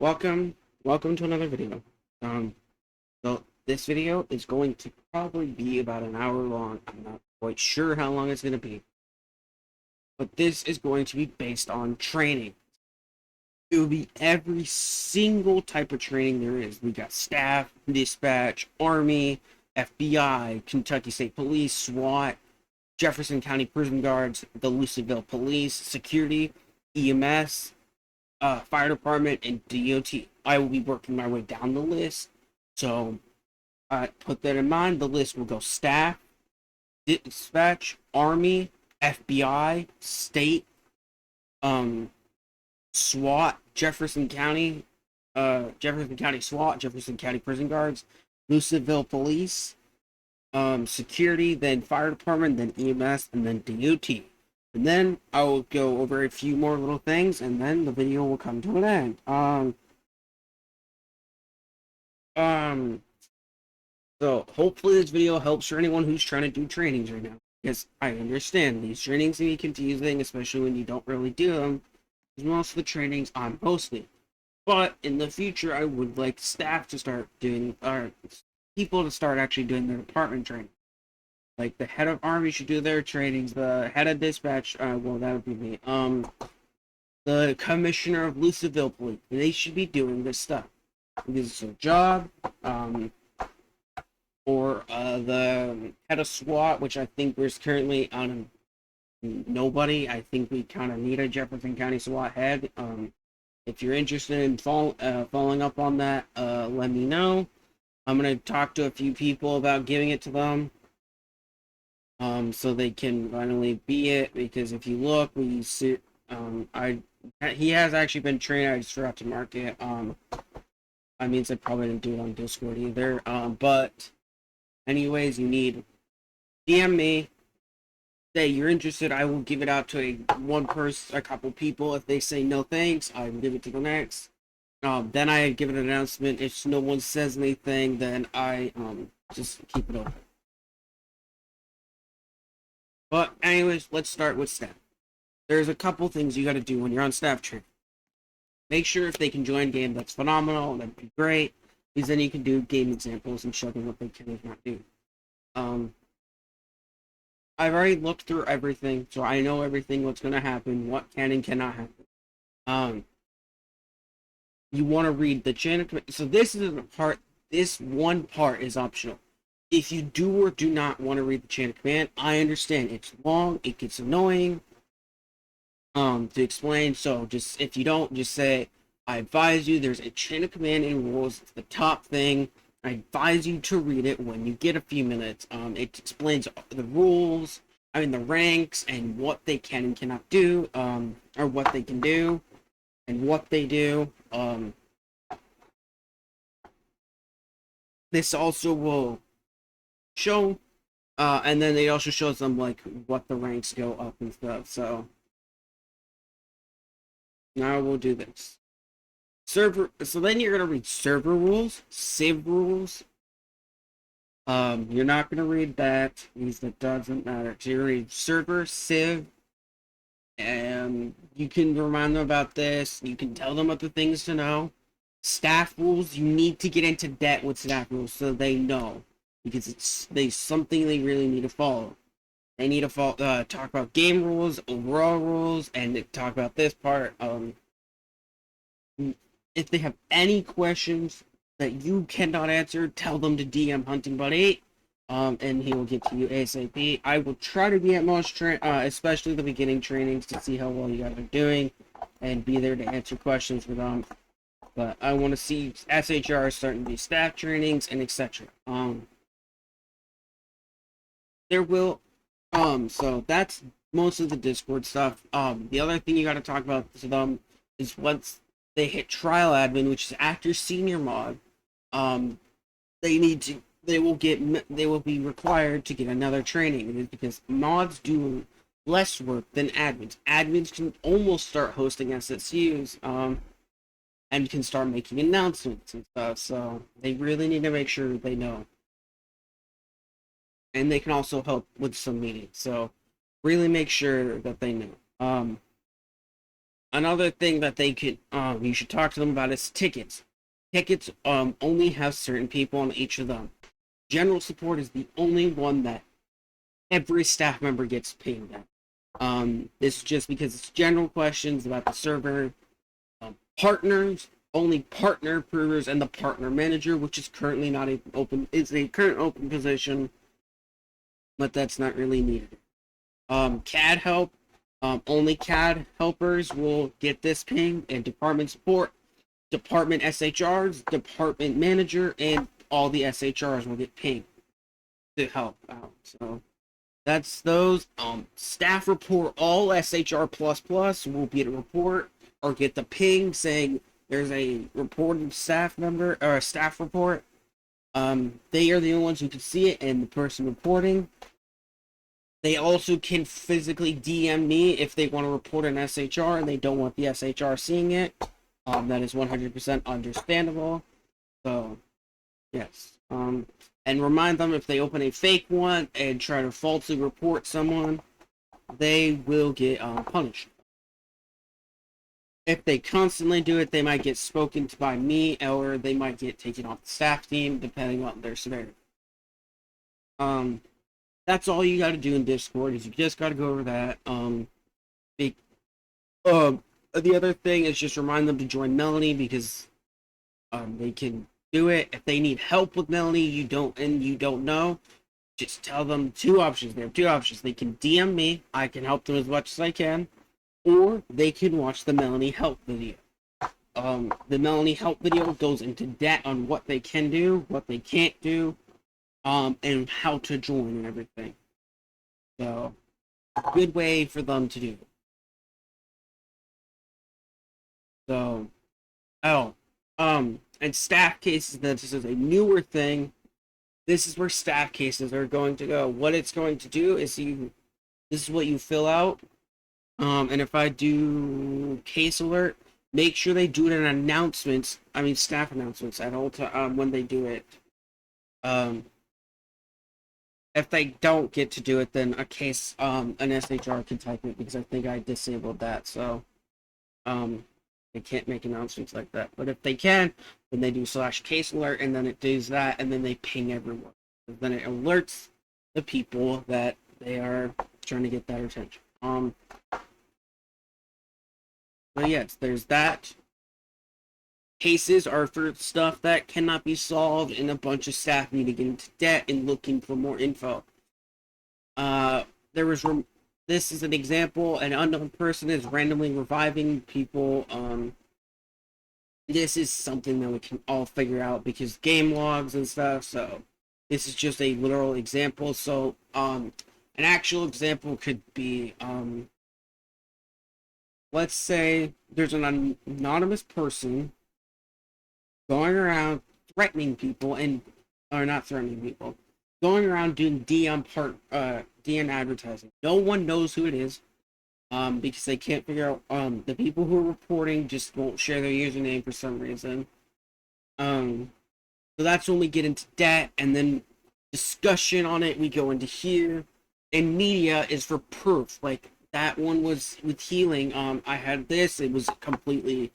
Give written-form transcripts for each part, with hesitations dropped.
Welcome to another video. So this video is going to probably be about an hour long. I'm not quite sure how long it's going to be, but this is going to be based on training. It will be every single type of training there is. We got staff, dispatch, army, FBI, Kentucky State Police, SWAT, Jefferson County Prison Guards, the Louisville Police, security, EMS, fire department, and DOT. I will be working my way down the list. So put that in mind. The list will go staff, dispatch, army, FBI, state, SWAT, Jefferson County SWAT, Jefferson County Prison Guards, Louisville Police, security, then fire department, then EMS, and then DOT. And then I will go over a few more little things, and then the video will come to an end. So hopefully this video helps for anyone who's trying to do trainings right now, because I understand these trainings can be confusing, especially when you don't really do them, because most of the trainings I'm hosting. But in the future, I would like staff to start doing, or people to start actually doing their department training. Like the head of army should do their trainings. The head of dispatch, well, that would be me. The commissioner of Louisville Police, they should be doing this stuff because it's their job. Or the head of SWAT, which I think there's currently on nobody. I think we kind of need a Jefferson County SWAT head. If you're interested in following up on that, let me know. I'm gonna talk to a few people about giving it to them. So they can finally be it, because if you look, we see, he has actually been trained. I just forgot to mark it. I mean, I probably didn't do it on Discord either. But anyways, you need DM me, say you're interested. I will give it out to a couple people. If they say no thanks, I will give it to the next. Then I give an announcement. If no one says anything, then I just keep it open. But anyways, let's start with staff. There's a couple things you got to do when you're on staff training. Make sure if they can join game, that's phenomenal. That'd be great, because then you can do game examples and show them what they can and cannot do. I've already looked through everything, so I know everything, what's going to happen, what can and cannot happen. You want to read the chain of command. So this is a part. This one part is optional. If you do or do not want to read the chain of command, I understand. It's long, it gets annoying to explain. So just, if you don't, just say, I advise you, there's a chain of command and rules. It's the top thing. I advise you to read it when you get a few minutes. It explains the rules, the ranks, and what they can and cannot do, or what they can do and what they do. This also will show, and then it also shows them like what the ranks go up and stuff. So now we'll do this server. So then you're gonna read server rules, civ rules. You're not gonna read that because that doesn't matter. So you read server, civ, and you can remind them about this. You can tell them what the things to know. Staff rules, you need to get into debt with staff rules so they know, because it's something they really need to follow. They need to talk about game rules, overall rules, and talk about this part. If they have any questions that you cannot answer, tell them to DM Hunting Buddy 8, and he will get to you ASAP. I will try to be at most, especially the beginning trainings, to see how well you guys are doing, and be there to answer questions for them. But I want to see SHR starting to do staff trainings and etc. There will, so that's most of the Discord stuff. The other thing you got to talk about to them is once they hit trial admin, which is after senior mod, they will be required to get another training. It is because mods do less work than admins. Admins can almost start hosting SSUs, and can start making announcements and stuff. So they really need to make sure they know. And they can also help with some meetings. So really make sure that they know. Another thing that they could you should talk to them about is tickets. Tickets only have certain people on each of them. General support is the only one that every staff member gets paid at. This is just because it's general questions about the server. Partners, only partner approvers and the partner manager, which is currently not open, is a current open position, but that's not really needed. CAD help, only CAD helpers will get this ping, and department support, department SHRs, department manager, and all the SHRs will get ping to help out. So that's those. Staff report, all SHR plus plus will get a report or get the ping saying there's a reported staff member or a staff report. They are the only ones who can see it, and the person reporting. They also can physically DM me if they want to report an SHR and they don't want the SHR seeing it. That is 100% understandable. So, yes. And remind them if they open a fake one and try to falsely report someone, they will get punished. If they constantly do it, they might get spoken to by me, or they might get taken off the staff team, depending on their severity. That's all you got to do in Discord, is you just got to go over that. The other thing is just remind them to join Melanie, because they can do it. If they need help with Melanie, you don't know, just tell them two options. They have two options. They can DM me, I can help them as much as I can, or they can watch the Melanie help video. The Melanie help video goes into depth on what they can do, what they can't do, and how to join and everything. So, a good way for them to do it. So, and staff cases, this is a newer thing. This is where staff cases are going to go. What it's going to do is this is what you fill out. And if I do case alert, make sure they do it in announcements. I mean, staff announcements at all time when they do it. If they don't get to do it, then an SHR can type it, because I think I disabled that. So, they can't make announcements like that. But if they can, then they do /case alert, and then it does that, and then they ping everyone. Then it alerts the people that they are trying to get that attention. But yes, there's that. Cases are for stuff that cannot be solved, and a bunch of staff need to get into debt and looking for more info. This is an example. An unknown person is randomly reviving people. This is something that we can all figure out because game logs and stuff. So this is just a literal example. So an actual example could be let's say there's an anonymous person going around threatening people or not threatening people, going around doing DN advertising. No one knows who it is, because they can't figure out. The people who are reporting just won't share their username for some reason. So that's when we get into debt, and then discussion on it. We go into here, and media is for proof. Like that one was with healing. I had this. It was completely.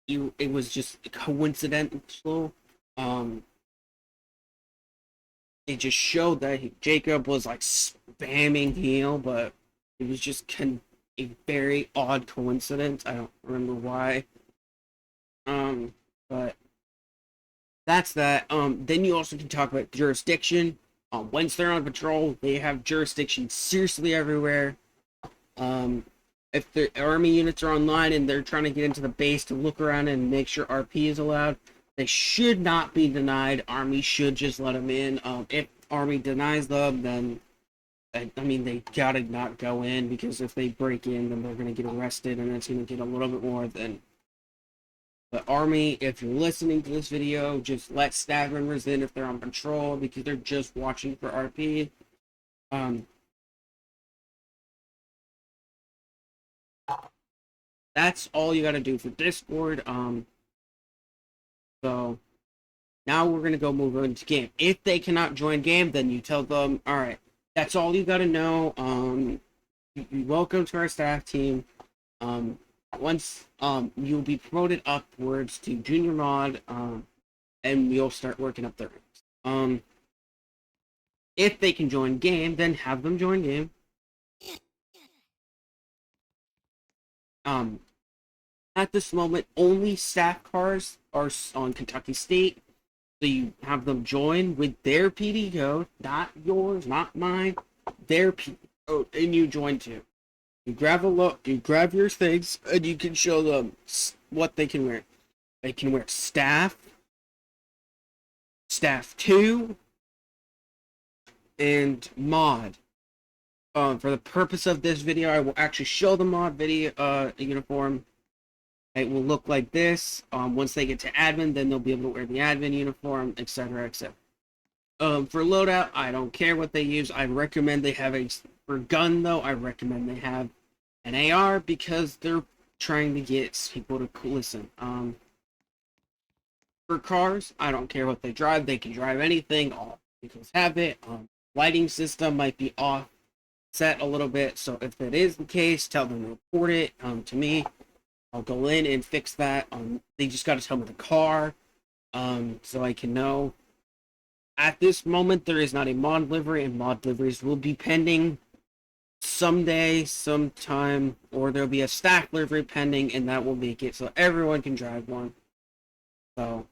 It was just coincidental. It just showed that Jacob was like spamming heal, but it was just a very odd coincidence. I don't remember why. But that's that. Then you also can talk about jurisdiction. Once they're on patrol, they have jurisdiction seriously everywhere. If the army units are online and they're trying to get into the base to look around and make sure RP is allowed, they should not be denied. Army should just let them in. If Army denies them, then I mean they gotta not go in, because if they break in, then they're gonna get arrested, and it's gonna get a little bit more than. But Army, if you're listening to this video, just let staff members in if they're on patrol, because they're just watching for RP. That's all you gotta do for Discord. So now we're gonna go move into game. If they cannot join game, then you tell them, all right, that's all you gotta know. You're welcome to our staff team. Once you'll be promoted upwards to junior mod, and we'll start working up their ranks. If they can join game, then have them join game. At this moment, only staff cars are on Kentucky State, so you have them join with their PD code, not yours, not mine, their PD code, and you join too. You grab your things, and you can show them what they can wear. They can wear staff 2, and mod. For the purpose of this video, I will actually show the mod video uniform. It will look like this. Once they get to admin, then they'll be able to wear the admin uniform, etc., etc. For loadout, I don't care what they use. I recommend they have for gun though. I recommend they have an AR because they're trying to get people to listen. For cars, I don't care what they drive. They can drive anything. All vehicles have it. Lighting system might be off set a little bit, so if that is the case, tell them to report it to me. I'll go in and fix that. They just got to tell me the car, so I can know. At this moment, there is not a mod livery, and mod liveries will be pending someday, sometime, or there'll be a stack livery pending, and that will make it so everyone can drive one. So,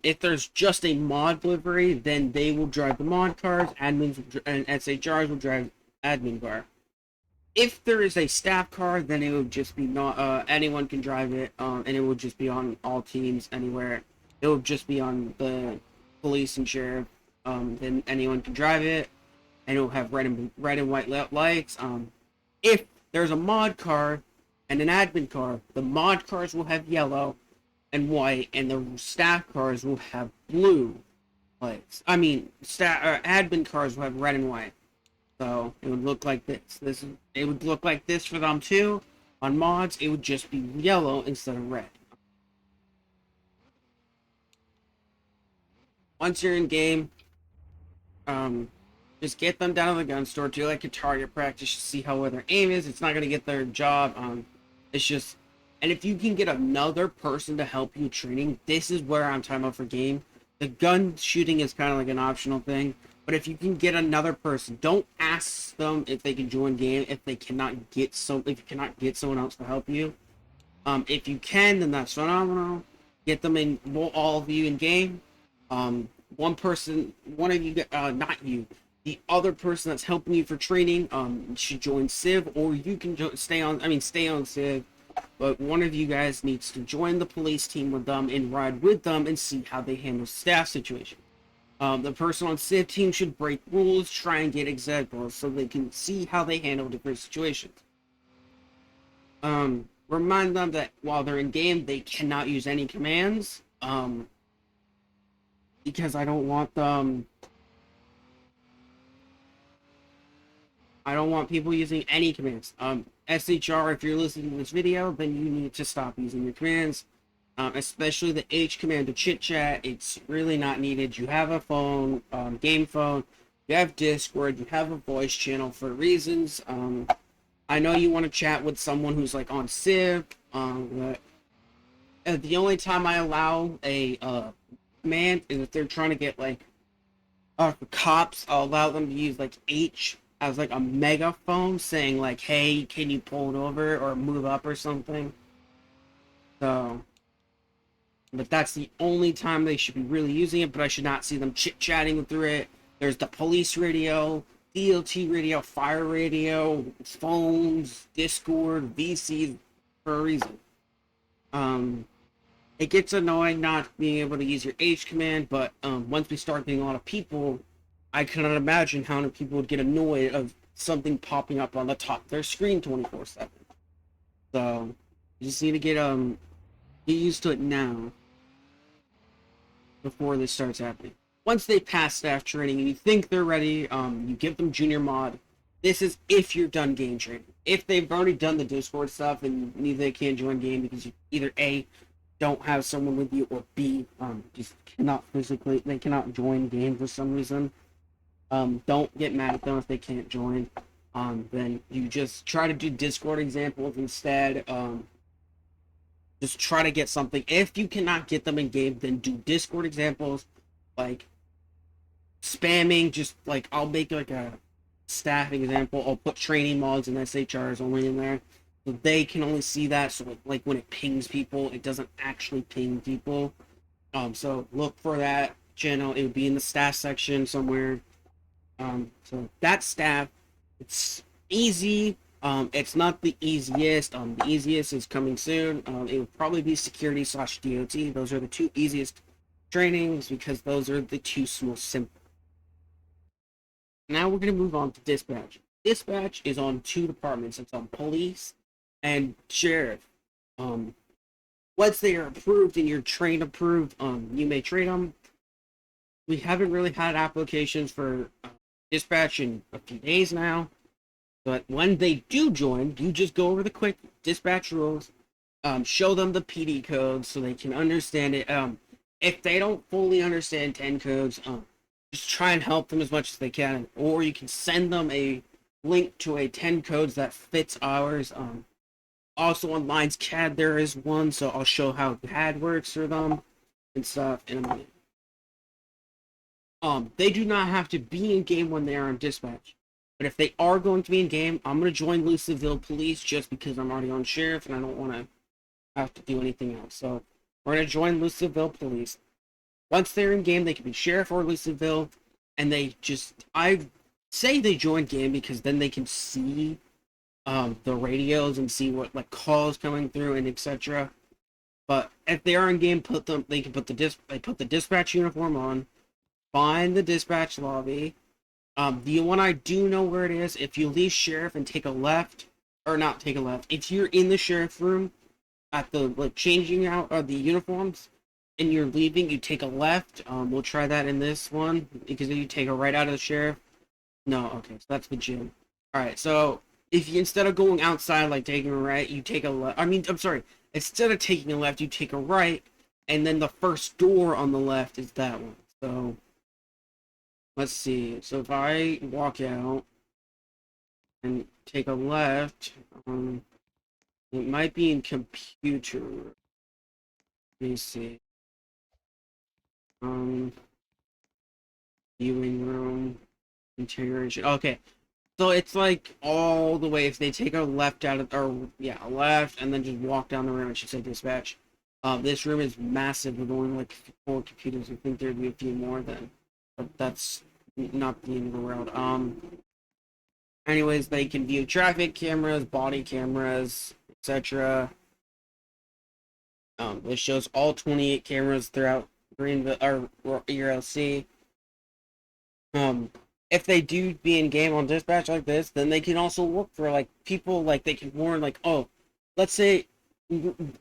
if there's just a mod livery, then they will drive the mod cars, admins and SHRs will drive admin car. If there is a staff car, then it would just be not anyone can drive it, and it would just be on all teams anywhere. It would just be on the police and sheriff. Then anyone can drive it, and it will have red and white lights. If there's a mod car and an admin car, the mod cars will have yellow and white, and the staff cars will have blue lights. I mean, admin cars will have red and white. So it would look like this. It would look like this for them too. On mods, it would just be yellow instead of red. Once you're in game, just get them down to the gun store, do like a target practice, see how well their aim is. It's not gonna get their job. It's just, and if you can get another person to help you training, this is where I'm talking about for game. The gun shooting is kind of like an optional thing. But if you can get another person, don't ask them if they can join game if they cannot get if you cannot get someone else to help you. If you can, then that's phenomenal. Get them in, all of you in game. One person, one of you, not you, the other person that's helping you for training, should join Civ, or you can stay on Civ. But one of you guys needs to join the police team with them and ride with them and see how they handle staff situation. The person on Civ team should break rules, try and get examples so they can see how they handle different situations. Remind them that while they're in game, they cannot use any commands, because I don't want people using any commands. SHR, if you're listening to this video, then you need to stop using your commands. Especially the H command to chit chat. It's really not needed. You have a phone, game phone, you have Discord, you have a voice channel for reasons. I know you want to chat with someone who's like on Civ, but the only time I allow a command is if they're trying to get like for cops. I'll allow them to use like H as like a megaphone saying like, hey, can you pull it over or move up or something. So, but that's the only time they should be really using it, but I should not see them chit-chatting through it. There's the police radio, DLT radio, fire radio, phones, Discord, VCs, for a reason. It gets annoying not being able to use your H command, but once we start getting a lot of people, I cannot imagine how many people would get annoyed of something popping up on the top of their screen 24/7. So, you just need to get used to it now, before this starts happening. Once they pass staff training and you think they're ready, you give them junior mod. This is if you're done game training. If they've already done the Discord stuff and they can't join game because you either A, don't have someone with you, or B, just cannot they cannot join game for some reason. Don't get mad at them if they can't join. then you just try to do Discord examples instead. Just try to get something. If you cannot get them in game, then do Discord examples, like spamming. Just like I'll make like a staff example. I'll put training mods and SHRs only in there, so they can only see that. So like when it pings people, it doesn't actually ping people. So look for that channel. It would be in the staff section somewhere. So that staff, it's easy. It's not the easiest. The easiest is coming soon. It would probably be security slash DOT. Those are the two easiest trainings because those are the two most simple. Now we're gonna move on to dispatch. Dispatch is on two departments. It's on police and sheriff. Um, Once they are approved and you're train approved, you may train them. We haven't really had applications for dispatch in a few days now, but when they do join, you just go over the quick dispatch rules, show them the PD codes so they can understand it. If they don't fully understand 10 codes, just try and help them as much as they can, or you can send them a link to a 10 codes that fits ours. Also on Lines CAD there is one, so I'll show how CAD works for them and stuff in a minute. They do not have to be in game when they are on dispatch. But if they are going to be in game, I'm going to join Louisville Police just because I'm already on sheriff and I don't want to have to do anything else. So we're going to join Louisville Police. Once they're in game, they can be sheriff or Louisville, and I say they join game because then they can see the radios and see what like calls coming through and etc. But if they are in game, they can put the dispatch uniform on, find the dispatch lobby. The one I do know where it is. If you leave sheriff and take a left, or not take a left, if you're in the sheriff room at the like changing out of the uniforms and you're leaving, you take a left. We'll try that in this one because if you take a right out of the sheriff, no, okay, so that's the gym. All right, so if you instead of going outside like taking a right, you take a left. I mean, I'm sorry. Instead of taking a left, you take a right, and then the first door on the left is that one. So let's see. So if I walk out and take a left, it might be in computer. Let me see. Viewing room, integration. Okay, so it's like all the way. If they take a left out of, or yeah, a left, and then just walk down the room, it should say dispatch. This room is massive. We're going like 4 computers. I think there'd be a few more then, but that's not the end of the world. Anyways, they can view traffic cameras, body cameras, etc. This shows all 28 cameras throughout Greenville or ERLC. If they do be in game on dispatch like this, then they can also look for like people like they can warn like, oh, let's say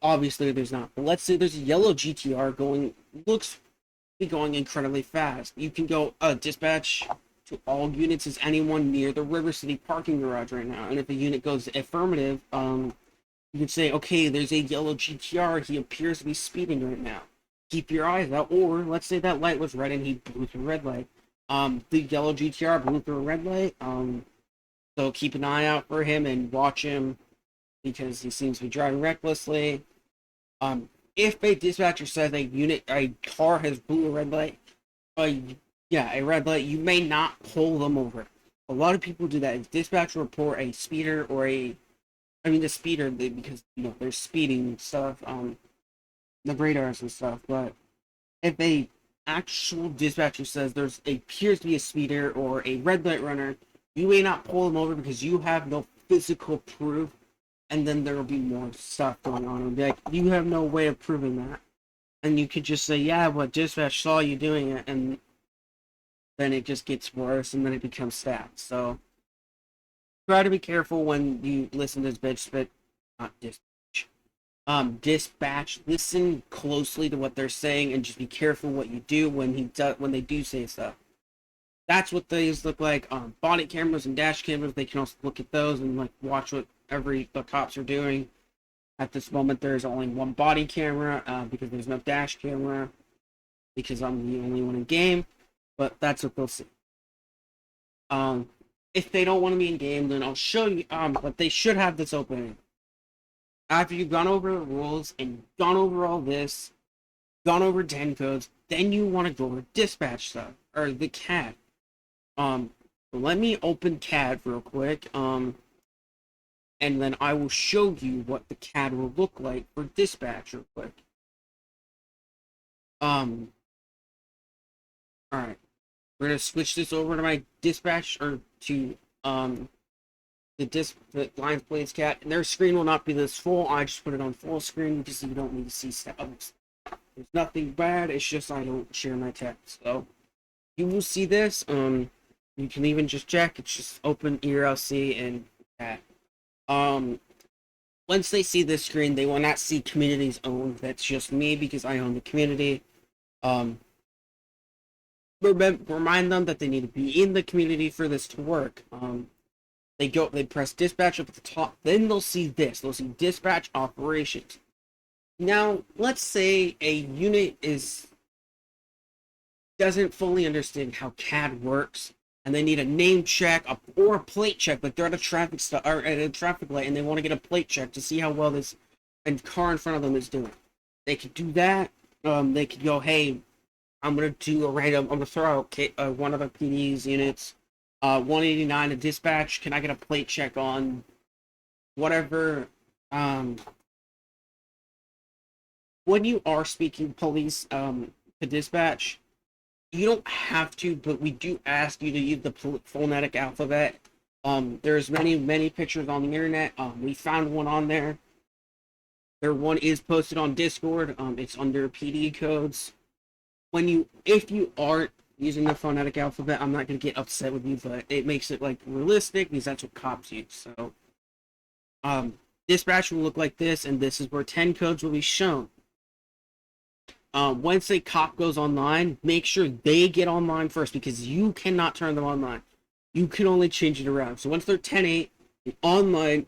obviously there's not, but let's say there's a yellow GTR looks be going incredibly fast. You can go dispatch to all units. Is anyone near the River City parking garage right now? And if a unit goes affirmative, you can say, okay, there's a yellow GTR. He appears to be speeding right now. Keep your eyes out. Or let's say that light was red and he blew through a red light. The yellow GTR blew through a red light. So keep an eye out for him and watch him because he seems to be driving recklessly. If a dispatcher says a car has blew a red light, a red light, you may not pull them over. A lot of people do that. If dispatcher report a speeder or the speeder, because they're speeding stuff on the radars and stuff. But if a actual dispatcher says appears to be a speeder or a red light runner, you may not pull them over because you have no physical proof, and then there will be more stuff going on. It'll be like, you have no way of proving that. And you could just say, yeah, but dispatch saw you doing it, and then it just gets worse, and then it becomes stats. So try to be careful when you listen to this bitch spit, not dispatch. Dispatch, listen closely to what they're saying, and just be careful what you do when they do say stuff. That's what these look like. Body cameras and dash cameras, they can also look at those and like watch what the cops are doing. At this moment, there's only one body camera because there's no dash camera because I'm the only one in game. But that's what they'll see. If they don't want to be in game, then I'll show you. But they should have this open. After you've gone over the rules and gone over all this, gone over 10 codes, then you want to go to dispatch stuff or the CAD. Let me open CAD real quick. And then I will show you what the CAD will look like for dispatch real quick. Alright. We're gonna switch this over to my dispatch or to the Lions Blades CAD. And their screen will not be this full. I just put it on full screen because you don't need to see stuff. There's nothing bad, it's just I don't share my text. So you will see this. You can even just check, it's just open ERLC and CAD. Once they see this screen, they will not see community's own. That's just me because I own the community. Remind them that they need to be in the community for this to work. They press dispatch up at the top, then they'll see this. They'll see dispatch operations. Now, let's say a unit doesn't fully understand how CAD works, and they need a name check or a plate check, like they're at a traffic light, and they want to get a plate check to see how well this car in front of them is doing. They could do that. They could go, hey, I'm gonna throw out one of the PD's units, 189 to dispatch. Can I get a plate check on whatever? When you are speaking police to dispatch, you don't have to, but we do ask you to use the phonetic alphabet. There's many pictures on the internet. We found one on there. Their one is posted on Discord. It's under PD codes. If you aren't using the phonetic alphabet, I'm not gonna get upset with you, but it makes it like realistic because that's what cops use. So, dispatch will look like this, and this is where 10 codes will be shown. Once a cop goes online, make sure they get online first because you cannot turn them online. You can only change it around. So once they're 10-8 online,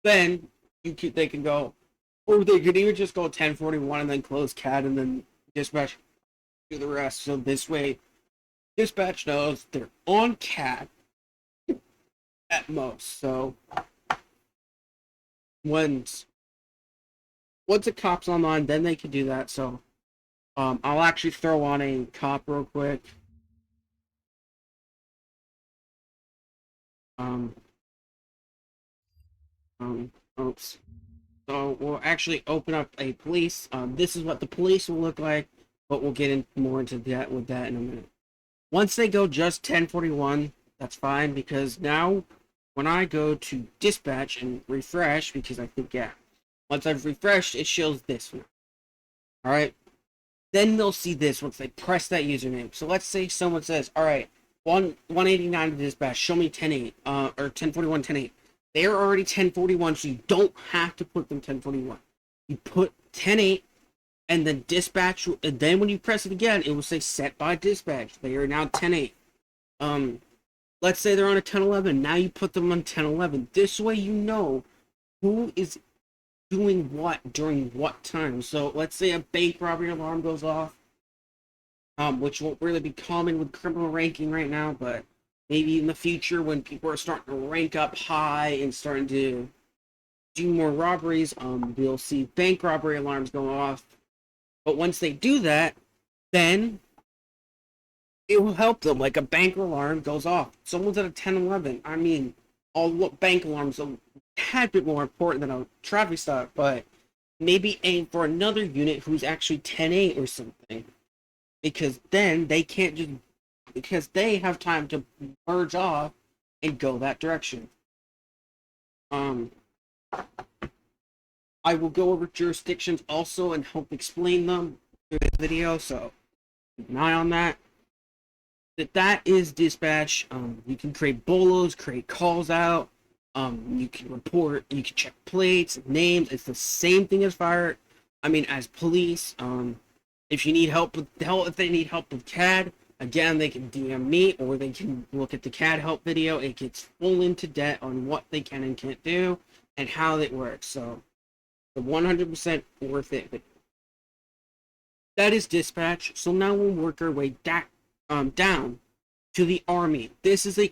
then they can go, or they could even just go 1041 and then close CAD and then dispatch do the rest. So this way, dispatch knows they're on CAD at most. So once a cop's online, then they can do that. So I'll actually throw on a cop real quick. Oops. So we'll actually open up a police. This is what the police will look like, but we'll get more into that in a minute. Once they go just 1041, that's fine because now when I go to dispatch and refresh, because I think once I've refreshed, it shows this now. Alright. Then they'll see this once they press that username. So let's say someone says, alright, 189 to dispatch, show me 10-8, or 1041, 10-8. They're already 1041, so you don't have to put them 1041. You put 10-8, and then dispatch, and then when you press it again, it will say set by dispatch. They are now 10-8. Let's say they're on a 1011. Now you put them on 1011. This way you know who is doing what during what time. So let's say a bank robbery alarm goes off, which won't really be common with criminal ranking right now, but maybe in the future when people are starting to rank up high and starting to do more robberies, we'll see bank robbery alarms go off. But once they do that, then it will help them. Like a bank alarm goes off. Someone's at a 1011. I mean, all bank alarms are a tad bit more important than a traffic stop, but maybe aim for another unit who's actually 10-8 or something. Because then they can't just, because they have time to merge off and go that direction. I will go over jurisdictions also and help explain them through this video, so keep an eye on that. That is dispatch. You can create bolos, create calls out. You can report. You can check plates, names. It's the same thing as fire. I mean, as police. If you need help with if they need help with CAD, again, they can DM me or they can look at the CAD help video. It gets full into depth on what they can and can't do and how it works. So, the 100% worth it. But that is dispatch. So now we'll work our way down to the Army. This is a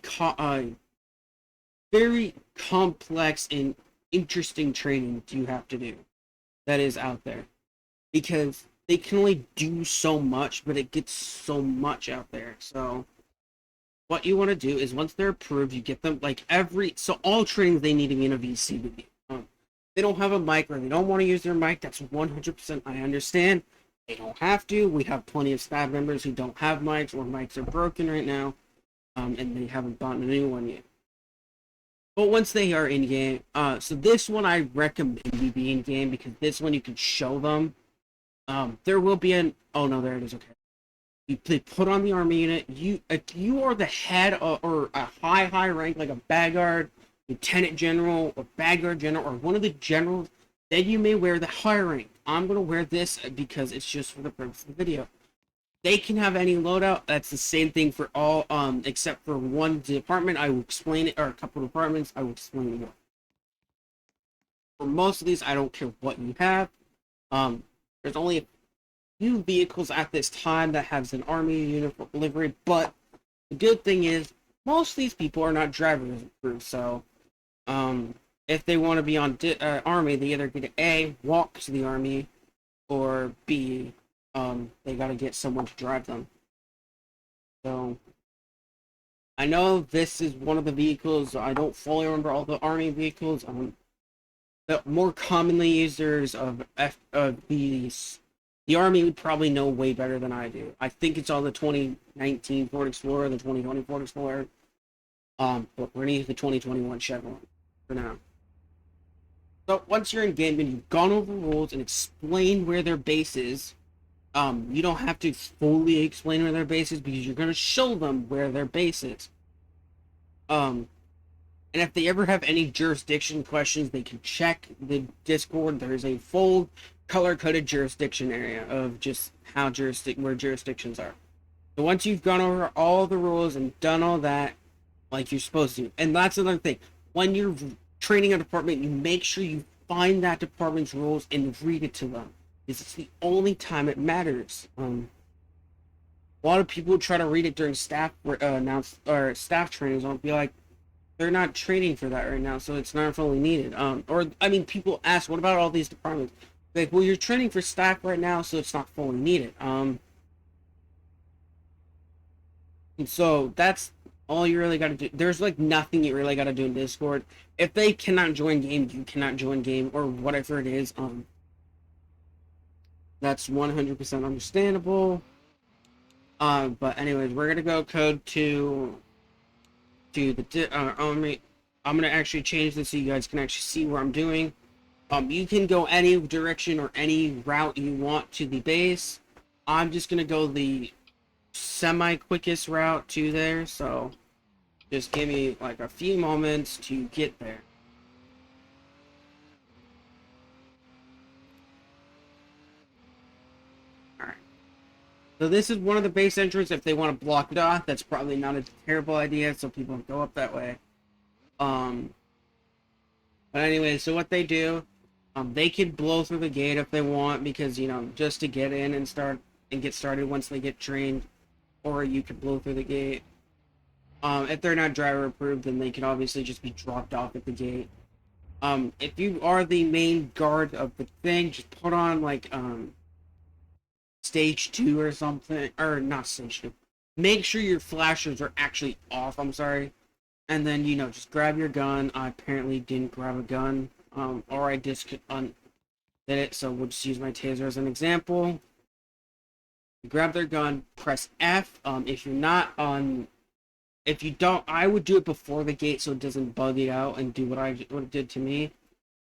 very complex and interesting training you have to do that is out there, because they can only do so much, but it gets so much out there. So what you want to do is, once they're approved, you get them like so all trainings they need to be in a VC with you. They don't have a mic, or they don't want to use their mic, that's 100%, I understand. They don't have to. We have plenty of staff members who don't have mics, or mics are broken right now, and they haven't bought a new one yet. But once they are in game, so this one I recommend you be in game, because this one you can show them. There will be oh no, there it is. Okay, they put on the Army unit. You are the head or a high rank, like a Bagguard, Lieutenant General, or Bagguard General, or one of the generals. Then you may wear the high rank. I'm gonna wear this because it's just for the purpose of the video. They can have any loadout. That's the same thing for all, except for one department. I will explain it, or a couple of departments. I will explain it. For most of these, I don't care what you have. There's only a few vehicles at this time that has an Army uniform livery, but the good thing is most of these people are not drivers approved. So, if they want to be on Army, they either get A, walk to the Army, or B, they got to get someone to drive them. So, I know this is one of the vehicles. I don't fully remember all the Army vehicles. The more commonly users of the Army would probably know way better than I do. I think it's on the 2019 Ford Explorer, the 2020 Ford Explorer. But we're gonna use the 2021 Chevron for now. So once you're in game and you've gone over rules and explained where their base is, you don't have to fully explain where their base is, because you're gonna show them where their base is. And if they ever have any jurisdiction questions, they can check the Discord. There is a full color-coded jurisdiction area of just how where jurisdictions are. So once you've gone over all the rules and done all that, like you're supposed to, and that's another thing. When you're training a department, you make sure you find that department's rules and read it to them, because it's the only time it matters. A lot of people try to read it during staff staff trainings. I'll be like, they're not training for that right now, so it's not fully needed. People ask, what about all these departments? Like, well, you're training for staff right now, so it's not fully needed. And so that's all you really got to do. There's like nothing you really got to do in Discord. If they cannot join game, you cannot join game, or whatever it is. That's 100% understandable. But anyways, we're gonna go code to the Army. I'm gonna actually change this so you guys can actually see what I'm doing. You can go any direction or any route you want to the base. I'm just gonna go the semi-quickest route to there, so just give me like a few moments to get there. Alright. So this is one of the base entrances. If they want to block it off, that's probably not a terrible idea, so people go up that way. But anyway, so what they do, they could blow through the gate if they want, because, you know, just to get in and get started once they get trained, or you could blow through the gate. If they're not driver approved, then they can obviously just be dropped off at the gate. If you are the main guard of the thing, just put on like stage 2 or something, or not stage 2. Make sure your flashers are actually off. I'm sorry. And then, you know, just grab your gun. I apparently didn't grab a gun, or I did it, so we'll just use my taser as an example. Grab their gun, press F. If you're not on, if you don't, I would do it before the gate so it doesn't bug you out and do what it did to me.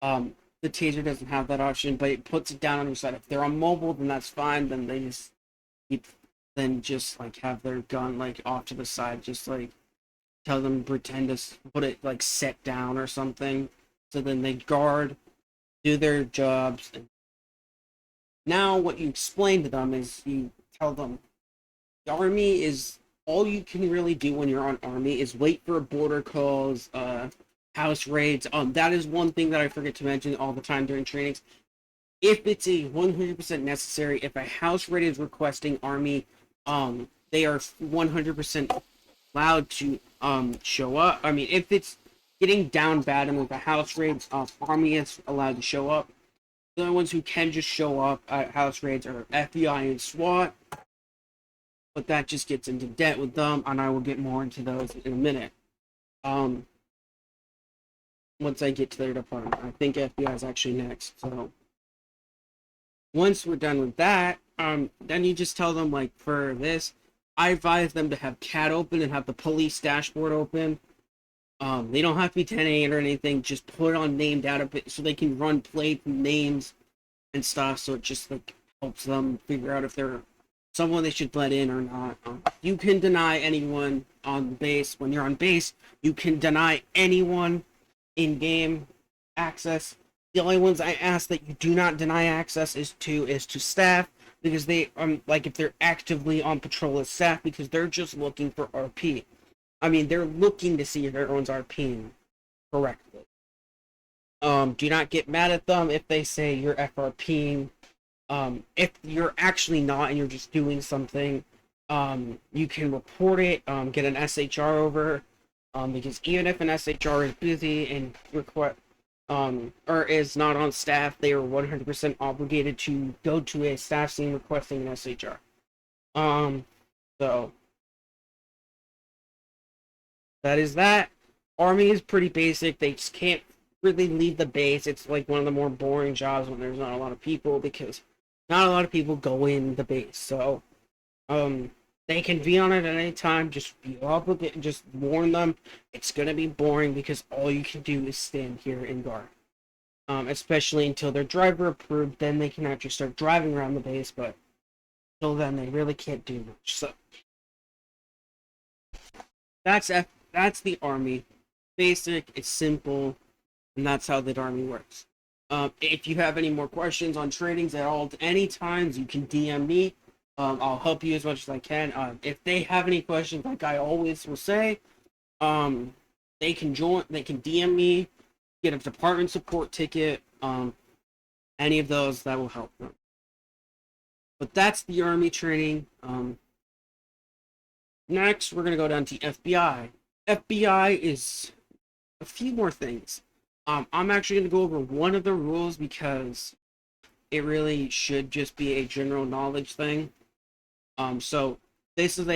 The taser doesn't have that option, but it puts it down on your side. If they're on mobile, then that's fine. Then they just like have their gun like off to the side, just like tell them pretend to put it like set down or something. So then they guard, do their jobs. And now what you explain to them is you tell them the Army is all you can really do when you're on Army is wait for border calls, house raids. That is one thing that I forget to mention all the time during trainings. If it's a 100% necessary, if a house raid is requesting Army, they are 100% allowed to show up. I mean, if it's getting down bad and with the house raids, Army is allowed to show up. The only ones who can just show up at house raids are FBI and SWAT, but that just gets into debt with them, and I will get more into those in a minute. Um, Once I get to their department, I think FBI is actually next. So once we're done with that, then you just tell them like for this, I advise them to have CAT open and have the police dashboard open. They don't have to be 10-8 or anything. Just put it on name database so they can run plates and names and stuff. So it just like helps them figure out if they're someone they should let in or not. You can deny anyone on base when you're on base. You can deny anyone in-game access. The only ones I ask that you do not deny access is to staff, because they like if they're actively on patrol as staff, because they're just looking for RP. I mean, they're looking to see if everyone's RPing correctly. Do not get mad at them if they say you're FRPing. If you're actually not and you're just doing something, you can report it, get an SHR over, because even if an SHR is busy and request, or is not on staff, they are 100% obligated to go to a staff scene requesting an SHR. So that is that. Army is pretty basic. They just can't really leave the base. It's like one of the more boring jobs when there's not a lot of people, because not a lot of people go in the base. So, they can be on it at any time. Just be up with it and just warn them. It's gonna be boring because all you can do is stand here and guard. Especially until they're driver approved, then they can actually start driving around the base. But until then, they really can't do much. So that's the Army. Basic, it's simple, and that's how the Army works. If you have any more questions on trainings at all, any times, you can DM me. I'll help you as much as I can. If they have any questions, like I always will say, they can join. They can DM me, get a department support ticket. Any of those that will help them. But that's the Army training. Next, we're gonna go down to FBI. FBI is a few more things. I'm actually going to go over one of the rules because it really should just be a general knowledge thing. So this is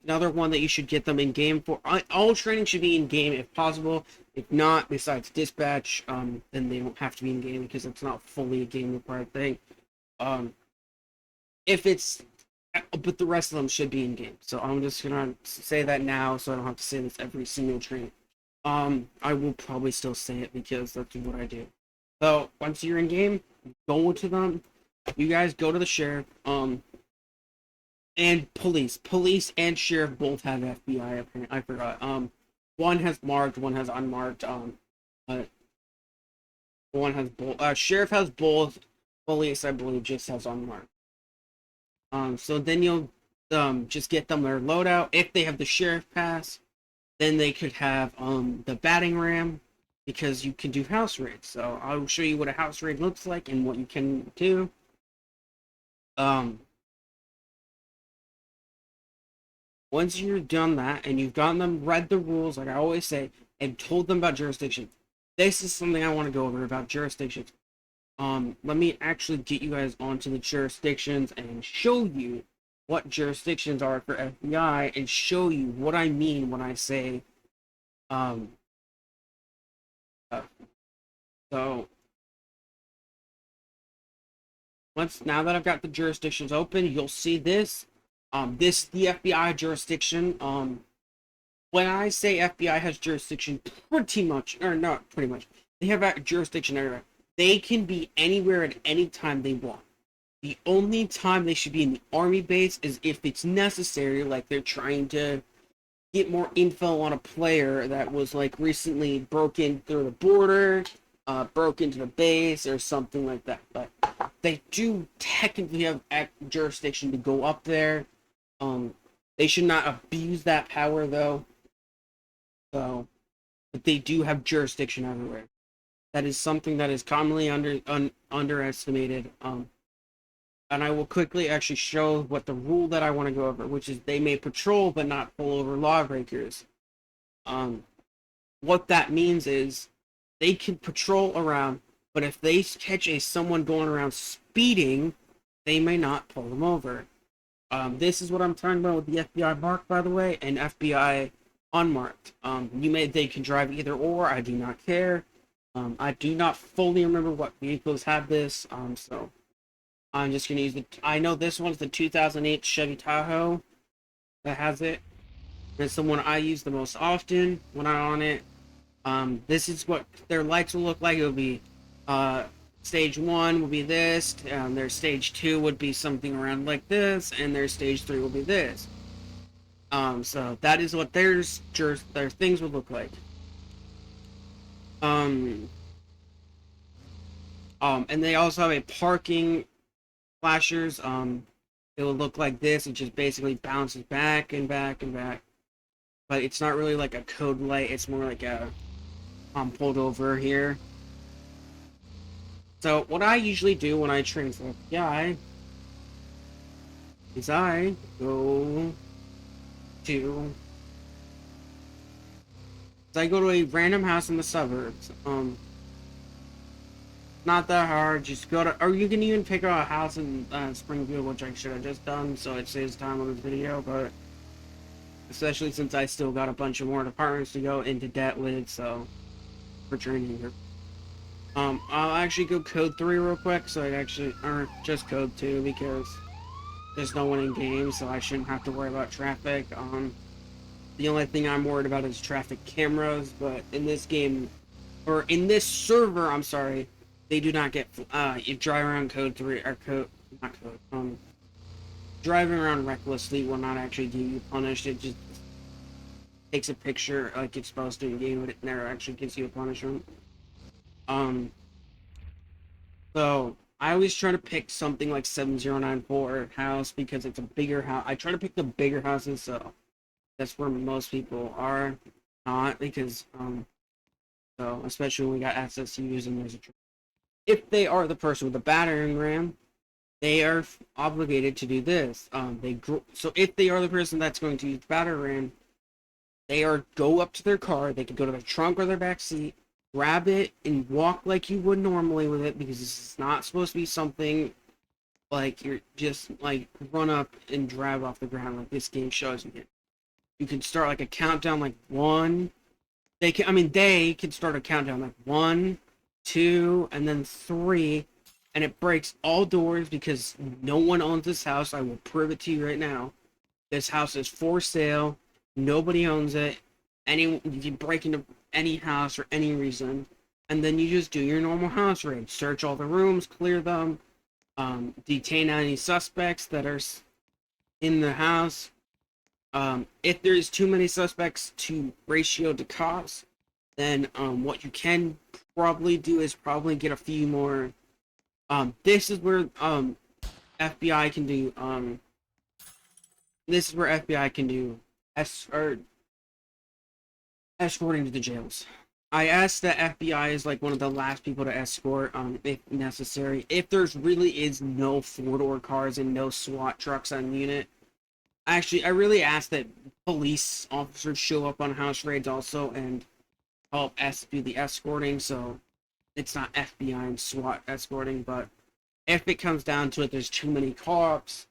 another one that you should get them in game for. All training should be in game if possible. If not, besides dispatch, then they don't have to be in game because it's not fully a game required thing. If it's, but the rest of them should be in game. So I'm just gonna say that now, so I don't have to say this every single training. I will probably still say it because that's what I do. So once you're in game, go to them. You guys go to the sheriff, and police and sheriff both have FBI. Apparently, I forgot. One has marked, one has unmarked. One has both. Sheriff has both. Police, I believe, just has unmarked. So then you'll just get them their loadout if they have the sheriff pass. Then they could have the batting ram, because you can do house raids. So I'll show you what a house raid looks like and what you can do. Once you're done that and you've gotten them read the rules, like I always say, and told them about jurisdiction, this is something I want to go over about jurisdictions. Let me actually get you guys onto the jurisdictions and show you what jurisdictions are for FBI and show you what I mean when I say so now that I've got the jurisdictions open, you'll see this. This is the FBI jurisdiction. When I say FBI has jurisdiction, pretty much, or not pretty much, they have jurisdiction everywhere. They can be anywhere at any time they want. The only time they should be in the Army base is if it's necessary, like they're trying to get more info on a player that was like recently broken through the border, broke into the base or something like that. But they do technically have jurisdiction to go up there. They should not abuse that power though. So, but they do have jurisdiction everywhere. That is something that is commonly underestimated. and I will quickly actually show what the rule that I want to go over, which is they may patrol but not pull over lawbreakers. Um, what that means is they can patrol around, but if they catch someone going around speeding, they may not pull them over. This is what I'm talking about with the FBI marked, by the way, and FBI unmarked. They can drive either or. I do not care. I do not fully remember what vehicles have this. So I'm just gonna use the. I know this one's the 2008 Chevy Tahoe that has it. It's the one I use the most often when I'm on it. This is what their lights will look like. It will be, stage 1 will be this. Their stage 2 would be something around like this, and their stage 3 will be this. So that is what their things would look like. And they also have a parking flashers. It will look like this. It just basically bounces back and back and back. But it's not really like a code light. It's more like a pulled over here. So what I usually do when I train for FBI is I go to a random house in the suburbs. Not that hard. Just go to, or you can even pick out a house in Springfield, which I should have just done, so it saves time on this video. But especially since I still got a bunch of more departments to go into debt with, so for training here. I'll actually go code 3 real quick, so or just code 2 because there's no one in game, so I shouldn't have to worry about traffic. The only thing I'm worried about is traffic cameras, but in this game, or in this server, I'm sorry, they do not get, you drive around code 3, or not code, driving around recklessly will not actually get you punished. It just takes a picture like it's supposed to in game, but it never actually gives you a punishment. So I always try to pick something like 7094 house because it's a bigger house. I try to pick the bigger houses, so that's where most people are not, because so especially when we got SSUs and there's a if they are the person with the battering ram, they are obligated to do this. So if they are the person that's going to use the battering ram, they are go up to their car. They can go to their trunk or their back seat, grab it, and walk like you would normally with it, because this is not supposed to be something like you're just like run up and drive off the ground like this game shows you. You can start like a countdown like 1. They can start a countdown like 1, 2, and then 3, and it breaks all doors because no one owns this house. I will prove it to you right now. This house is for sale. Nobody owns it. You can break into any house for any reason, and then you just do your normal house raid. Search all the rooms, clear them, detain any suspects that are in the house. If there's too many suspects to ratio to cops, then what you can probably do is probably get a few more. This is where FBI can do. This is where FBI can do escorting to the jails. I asked the FBI is like one of the last people to escort, if necessary. If there's really is no 4-door cars and no SWAT trucks on unit. Actually, I really ask that police officers show up on house raids also and help us do the escorting, so it's not FBI and SWAT escorting. But if it comes down to it, there's too many cops.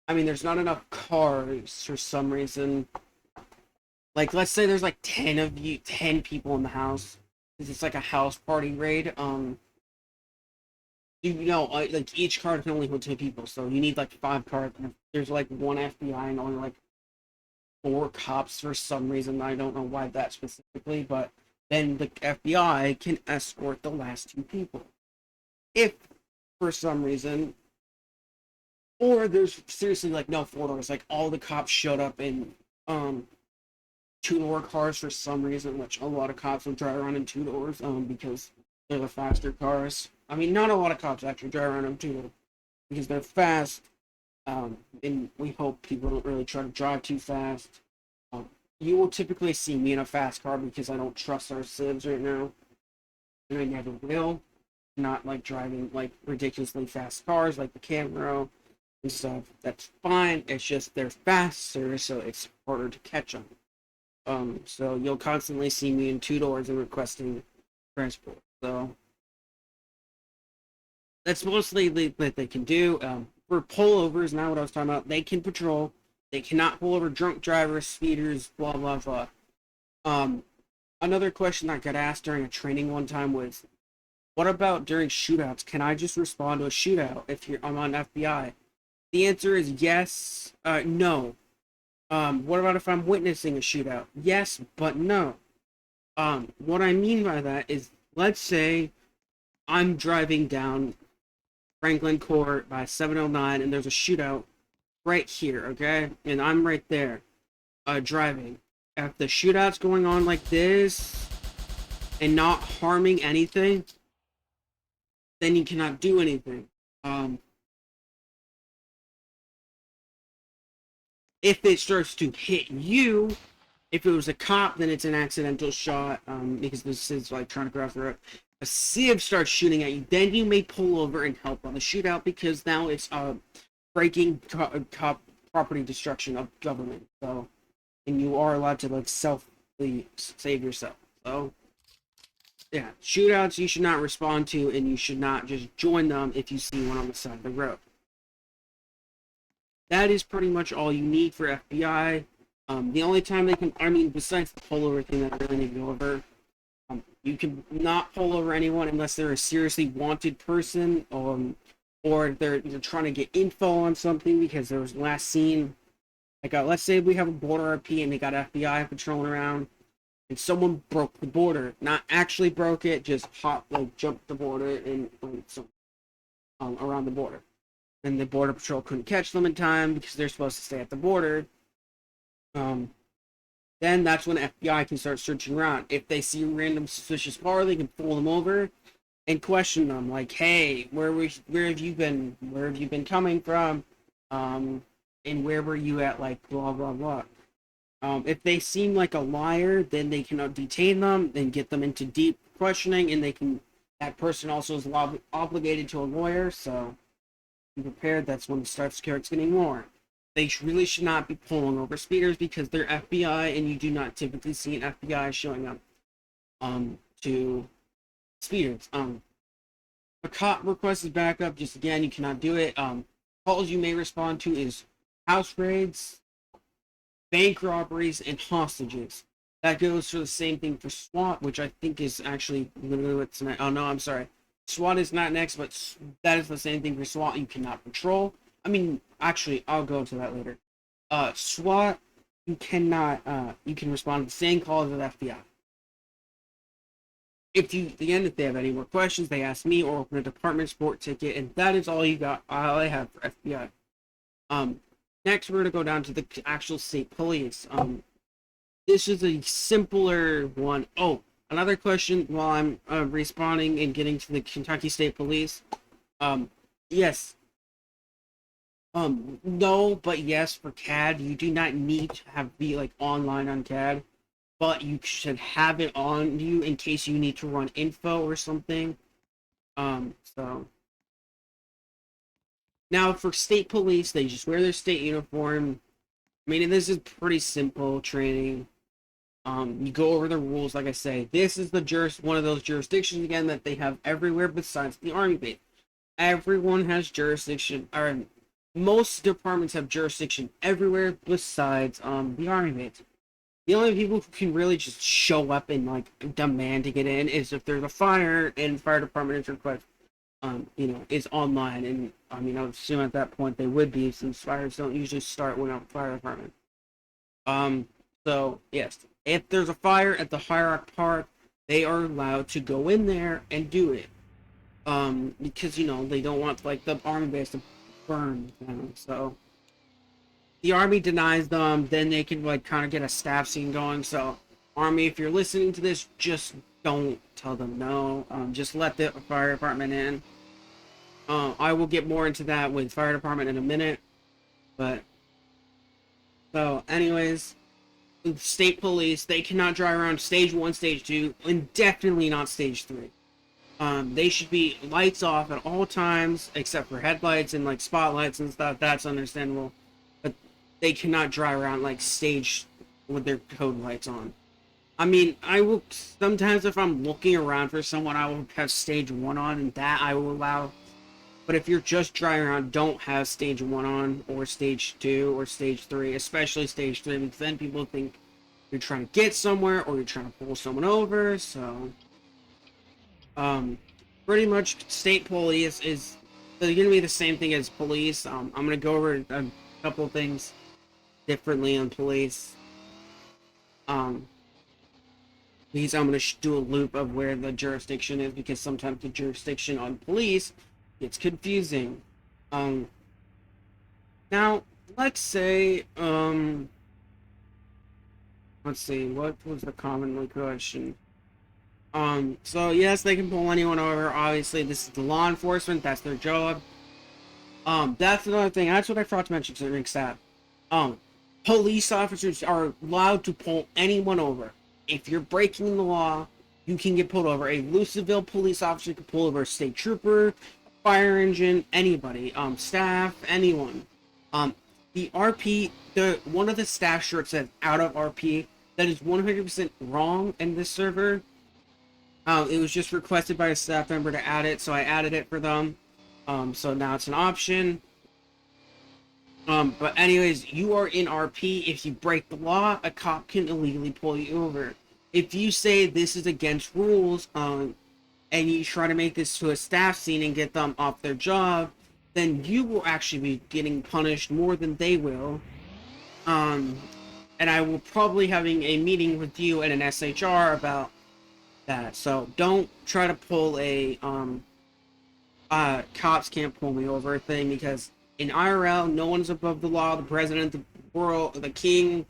There's not enough cars for some reason. Like, let's say there's like 10 people in the house. It's like a house party raid. Like each car can only hold 2 people, so you need like 5 cars. And if there's like 1 FBI and only like 4 cops for some reason, I don't know why that specifically, but then the FBI can escort the last 2 people. If for some reason, or there's seriously like no 4 doors, like all the cops showed up in 2-door cars for some reason, which a lot of cops will drive around in 2 doors because they're the faster cars. Not a lot of cops actually drive around in 2 doors because they're fast, and we hope people don't really try to drive too fast. You will typically see me in a fast car because I don't trust our civs right now, and I never will. not like driving like ridiculously fast cars like the Camaro and stuff. That's fine. It's just they're faster, so it's harder to catch them. So you'll constantly see me in two doors and requesting transport. So that's mostly what they can do. For pullovers, not what I was talking about. They can patrol. They cannot pull over drunk drivers, speeders, blah blah blah. Um, Another question I got asked during a training one time was, "What about during shootouts? Can I just respond to a shootout if I'm on FBI?" The answer is yes, no. What about if I'm witnessing a shootout? Yes, but no. What I mean by that is, let's say I'm driving down Franklin Court by 709 and there's a shootout right here, okay? And I'm right there, driving. If the shootout's going on like this and not harming anything, then you cannot do anything. If it starts to hit you, if it was a cop, then it's an accidental shot, because this is like trying to cross the road. A civ starts shooting at you, then you may pull over and help on the shootout because now it's breaking cop property destruction of government. So, and you are allowed to like save yourself. So, yeah, shootouts you should not respond to, and you should not just join them if you see one on the side of the road. That is pretty much all you need for FBI. The only time they can, I mean, besides the pullover thing that I really need to go over, you can not pull over anyone unless they're a seriously wanted person, or they're trying to get info on something because there was last seen, like, let's say we have a border RP and they got FBI patrolling around, and someone broke the border, not actually broke it, just jumped the border and around the border, and the border patrol couldn't catch them in time because they're supposed to stay at the border. Then that's when FBI can start searching around. If they see a random suspicious car, they can pull them over and question them, like, "Hey, where have you been? Where have you been coming from? And where were you at? Like, blah blah blah." If they seem like a liar, then they can detain them and get them into deep questioning, and that person also is obligated to a lawyer. So be prepared. That's when it starts getting more. They really should not be pulling over speeders because they're FBI, and you do not typically see an FBI showing up to speeders. A cop requests backup. Just again, you cannot do it. Calls you may respond to is house raids, bank robberies, and hostages. That goes for the same thing for SWAT, which I think is actually literally what's next. Oh no, I'm sorry. SWAT is not next, but that is the same thing for SWAT. You cannot patrol. I mean, actually, I'll go to that later. SWAT, you cannot, you can respond to the same calls as FBI. If they have any more questions, they ask me or open a department support ticket, and that is all I have for FBI. Next, we're going to go down to the actual state police. This is a simpler one. Oh, another question while I'm responding and getting to the Kentucky State Police. Yes. No, but yes, for CAD, you do not need to be like online on CAD, but you should have it on you in case you need to run info or something. So now for state police, they just wear their state uniform. I mean, this is pretty simple training. You go over the rules, like I say. This is one of those jurisdictions again that they have everywhere besides the Army base. Everyone has jurisdiction, or most departments have jurisdiction everywhere besides the Army base. The only people who can really just show up and like demand to get in is if there's a fire and fire department is request, is online. And I mean, I would assume at that point they would be, since fires don't usually start when I'm fire department. So yes, if there's a fire at the Hierarch Park, they are allowed to go in there and do it. Because they don't want like the Army base to burn down. So the Army denies them, then they can like kind of get a staff scene going. So Army, if you're listening to this, just don't tell them no. Just let the fire department in. I will get more into that with fire department in a minute. But so anyways, state police, they cannot drive around stage 1, stage 2, and definitely not stage 3. They should be lights off at all times, except for headlights and like spotlights and stuff. That's understandable, but they cannot drive around like stage with their code lights on. I mean, I will sometimes if I'm looking around for someone, I will have stage one on, and that I will allow. But if you're just driving around, don't have stage one on, or stage two, or stage three, especially stage three, because then people think you're trying to get somewhere or you're trying to pull someone over. So, um, pretty much state police is going to be the same thing as police. I'm going to go over a couple of things differently on police. Um, because I'm going to do a loop of where the jurisdiction is, because sometimes the jurisdiction on police gets confusing. Um, Now, let's say, let's see, what was the commonly question? So yes, they can pull anyone over. Obviously, this is the law enforcement. That's their job. That's another thing. That's what I forgot to mention to the staff. Um, Police officers are allowed to pull anyone over. If you're breaking the law, you can get pulled over. A Louisville police officer can pull over a state trooper, a fire engine, anybody, staff, anyone. Um, the RP, one of the staff shirts says out of RP. That is 100% wrong in this server. It was just requested by a staff member to add it, so I added it for them. So now it's an option. But anyways, you are in RP. If you break the law, a cop can illegally pull you over. If you say this is against rules, and you try to make this to a staff scene and get them off their job, then you will actually be getting punished more than they will. And I will probably having a meeting with you and an SHR about that. So don't try to pull a cops can't pull me over thing, because in IRL no one's above the law. The president, the world, the king,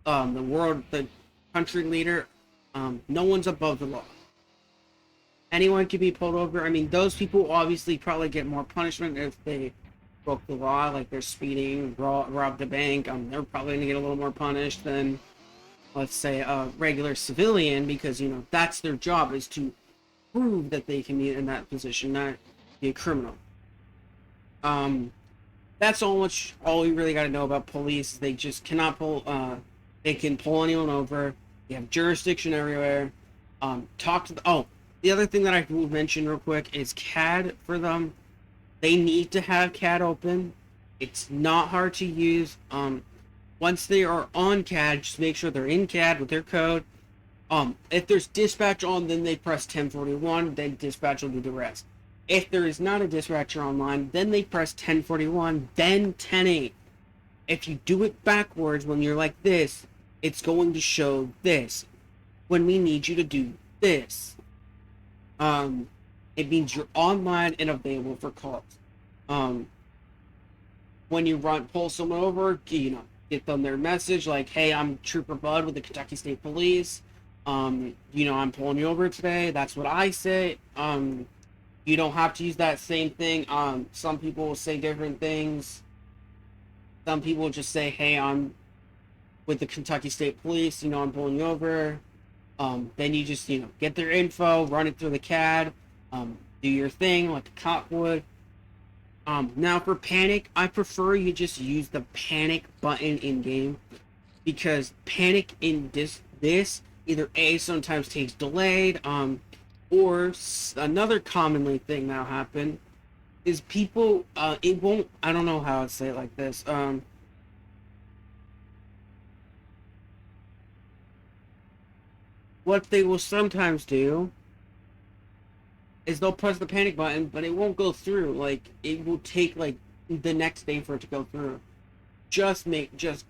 the world, the country leader, no one's above the law. Anyone can be pulled over. I mean, those people obviously probably get more punishment if they broke the law, like they're speeding, robbed a bank. They're probably gonna get a little more punished than, let's say, a regular civilian, because that's their job, is to prove that they can be in that position, not be a criminal. That's all you really got to know about police. They just cannot pull. They can pull anyone over. They have jurisdiction everywhere. Talk to the other thing that I will mention real quick is CAD for them. They need to have CAD open. It's not hard to use. Once they are on CAD, just make sure they're in CAD with their code. If there's dispatch on, then they press 1041, then dispatch will do the rest. If there is not a dispatcher online, then they press 1041, then 108. If you do it backwards when you're like this, it's going to show this. When we need you to do this. It means you're online and available for calls. When you pull someone over, get them their message like, hey, I'm Trooper Bud with the Kentucky State Police. I'm pulling you over today. That's what I say. You don't have to use that same thing. Some people will say different things. Some people just say, hey, I'm with the Kentucky State Police, I'm pulling you over. Then you just, get their info, run it through the CAD, do your thing like a cop would. Now for panic, I prefer you just use the panic button in game, because panic in this either A, sometimes takes delayed, or another commonly thing that'll happen is people, it won't, I don't know how to say it like this, what they will sometimes do is they'll press the panic button, but it won't go through. Like, it will take like the next day for it to go through. Just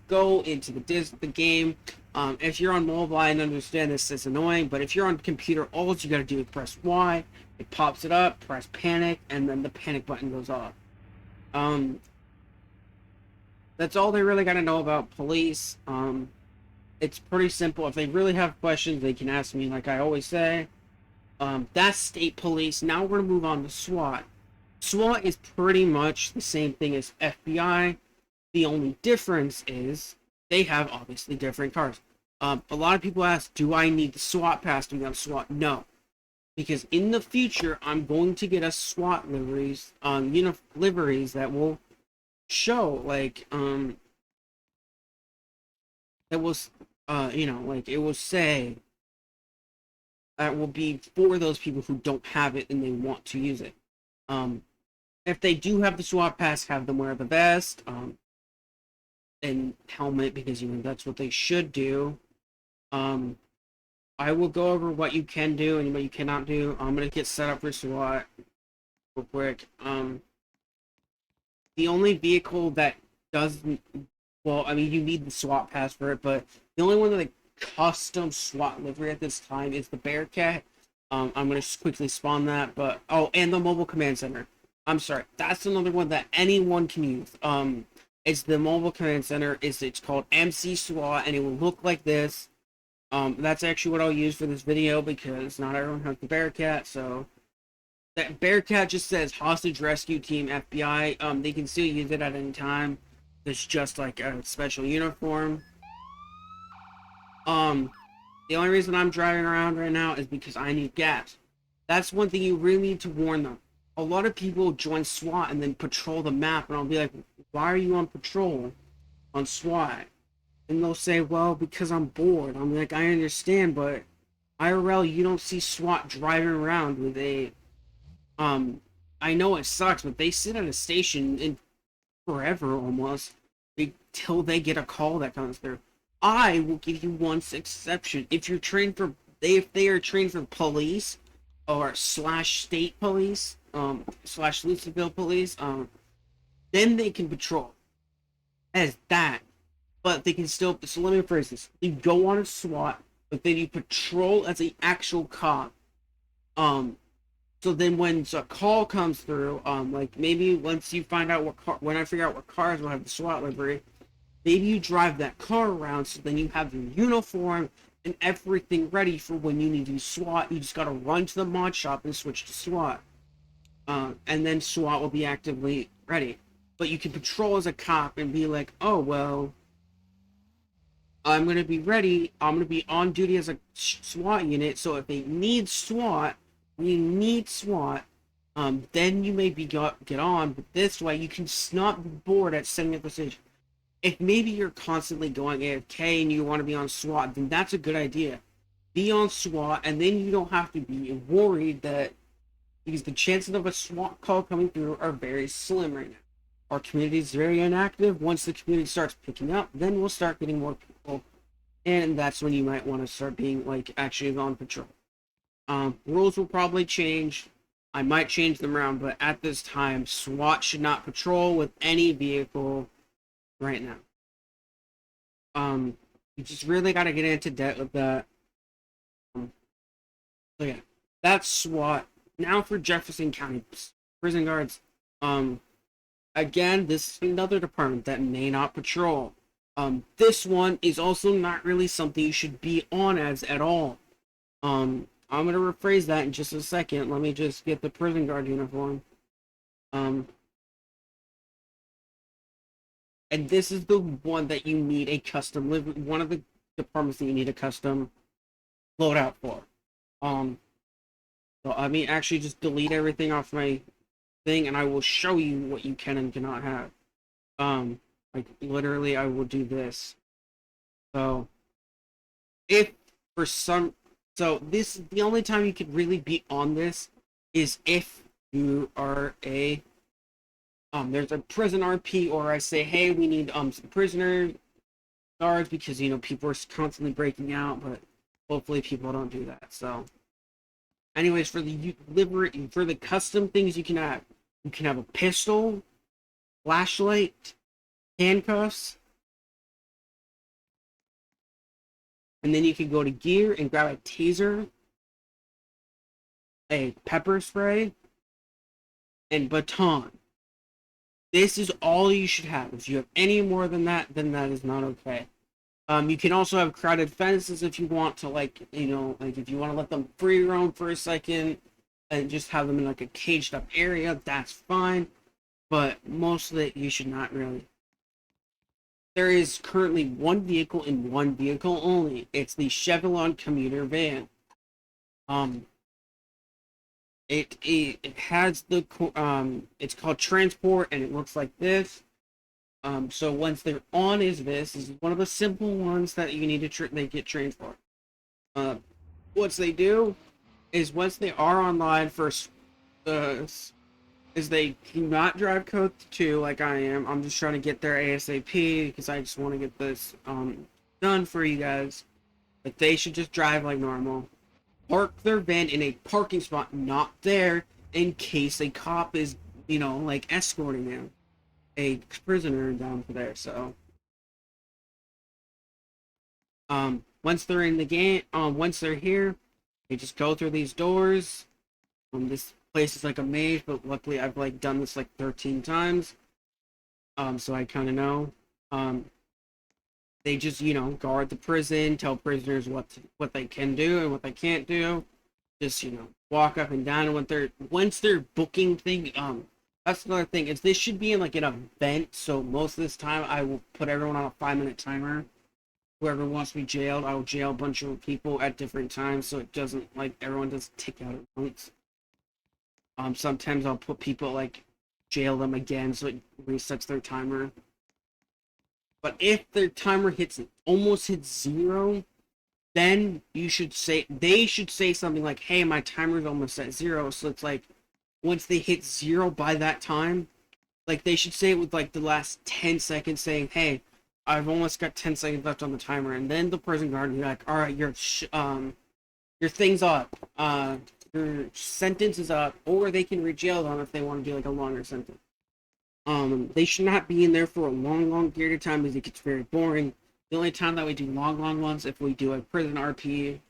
go into the game. If you're on mobile, I understand this is annoying, but if you're on computer, all you gotta do is press Y, it pops it up, press panic, and then the panic button goes off. That's all they really gotta know about police. It's pretty simple. If they really have questions, they can ask me, like I always say. That's state police. Now we're gonna move on to SWAT. SWAT is pretty much the same thing as FBI. The only difference is they have obviously different cars. A lot of people ask, do I need the SWAT pass to be on SWAT? No. because in the future I'm going to get us SWAT liveries, liveries that will show like that was like it will say that will be for those people who don't have it and they want to use it. Um, if they do have the SWAT pass, have them wear the vest, and helmet because that's what they should do. Um, I will go over what you can do and what you cannot do. I'm gonna get set up for SWAT real quick. The only vehicle that doesn't, well, I mean, you need the SWAT pass for it, but the only one that custom SWAT livery at this time is the Bearcat. I'm gonna just quickly spawn that, but oh, and the mobile command center. I'm sorry, that's another one that anyone can use. It's the mobile command center. It's called MC SWAT, and it will look like this. That's actually what I'll use for this video because not everyone has the Bearcat, so that Bearcat just says hostage rescue team FBI. They can still use it at any time. It's just like a special uniform. The only reason I'm driving around right now is because I need gas. That's one thing you really need to warn them. A lot of people join SWAT and then patrol the map, and I'll be like, why are you on patrol on SWAT? And they'll say, well, because I'm bored. I'm like, I understand, but IRL, you don't see SWAT driving around with a, I know it sucks, but they sit at a station in forever almost until they get a call that comes through. I will give you one exception. If you're trained for, if they are trained for police or slash state police, slash Louisville police, then they can patrol as that. But they can still, so let me rephrase this. You go on a SWAT, but then you patrol as an actual cop. So then when a call comes through, like maybe once you find out what car, when I figure out what cars will have the SWAT livery, maybe you drive that car around so then you have your uniform and everything ready for when you need to SWAT. You just gotta run to the mod shop and switch to SWAT. And then SWAT will be actively ready. But you can patrol as a cop and be like, oh, well, I'm going to be ready. I'm going to be on duty as a SWAT unit. So if they need SWAT, we need SWAT. Then you may be get on. But this way, you can not be bored at setting up the station. If maybe you're constantly going AFK and you want to be on SWAT, then that's a good idea. Be on SWAT, and then you don't have to be worried that, because the chances of a SWAT call coming through are very slim right now. Our community is very inactive. Once the community starts picking up, then we'll start getting more people, and that's when you might want to start being like actually on patrol. Rules will probably change. I might change them around, but at this time, SWAT should not patrol with any vehicle right now. You just really got to get into debt with that. So yeah, that's SWAT. Now for Jefferson County prison guards. Again, this is another department that may not patrol. This one is also not really something you should be on as at all. I'm gonna rephrase that in just a second. Let me just get the prison guard uniform. And this is the one that you need a custom one of the departments that you need a custom loadout for. So I mean, actually, just delete everything off my thing, and I will show you what you can and cannot have. Like literally, I will do this. So, if for some, so this the only time you could really be on this is if you are a there's a prison RP, or I say, hey, we need some prisoner guards because people are constantly breaking out, but hopefully people don't do that. So. Anyways, for the custom things you can have a pistol, flashlight, handcuffs, and then you can go to gear and grab a taser, a pepper spray, and baton. This is all you should have. If you have any more than that, then that is not okay. You can also have crowded fences if you want to, like if you want to let them free roam for a second and just have them in like a caged up area, that's fine. But most of it, you should not really. There is currently one vehicle and one vehicle only. It's the Chevron commuter van. It has the it's called transport, and it looks like this. So once they're on, this is one of the simple ones that you need to they get transport. Uh, what they do is once they are online first, is they do not drive code 2 like I am. I'm just trying to get there ASAP because I just want to get this done for you guys. But they should just drive like normal. Park their van in a parking spot not there in case a cop is, like escorting them, a prisoner down to there. So, once they're in the game, once they're here, they just go through these doors. This place is like a maze, but luckily I've like done this like 13 times. So I kind of know. They just, guard the prison, tell prisoners what they can do and what they can't do. Just, walk up and down. And once they're booking thing, that's another thing. Is this should be in like an event. So most of this time, I will put everyone on a 5-minute timer. Whoever wants to be jailed, I will jail a bunch of people at different times, so it doesn't like everyone doesn't tick out at once. Sometimes I'll put people like jail them again, so it resets their timer. But if their timer almost hits 0, then they should say something like, "Hey, my timer's almost at 0." So it's like once they hit 0 by that time, like they should say it with like the last 10 seconds, saying, "Hey, I've almost got 10 seconds left on the timer," and then the prison guard will be like, "All right, your thing's up. Your sentence is up," or they can re-jail them if they want to do like a longer sentence. They should not be in there for a long period of time because it gets very boring. The only time that we do long ones if we do a prison RP.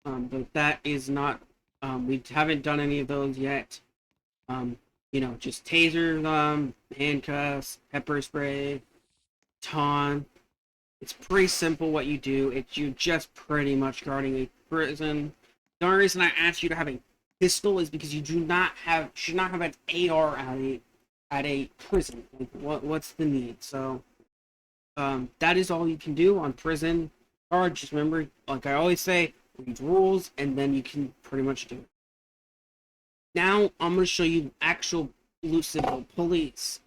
But that is not. We haven't done any of those yet. Just tasers, handcuffs, pepper spray, taunt. It's pretty simple what you do. You're just pretty much guarding a prison. The only reason I asked you to have a pistol is because you should not have an AR at a prison. Like, what's the need? So, that is all you can do on prison guard. Just remember, like I always say, read rules, and then you can pretty much do it. Now I'm going to show you actual Louisville police.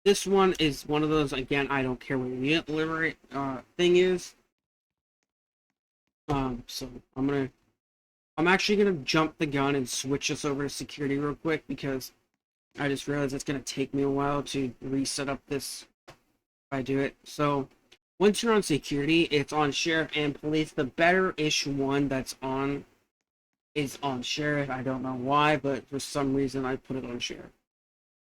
This one is one of those, again, I don't care what the delivery thing is. So I'm actually gonna jump the gun and switch us over to security real quick because I just realized it's gonna take me a while to reset up this if I do it. So once you're on security, it's on sheriff and police. The better-ish one that's on is on sheriff. I don't know why, but for some reason I put it on sheriff.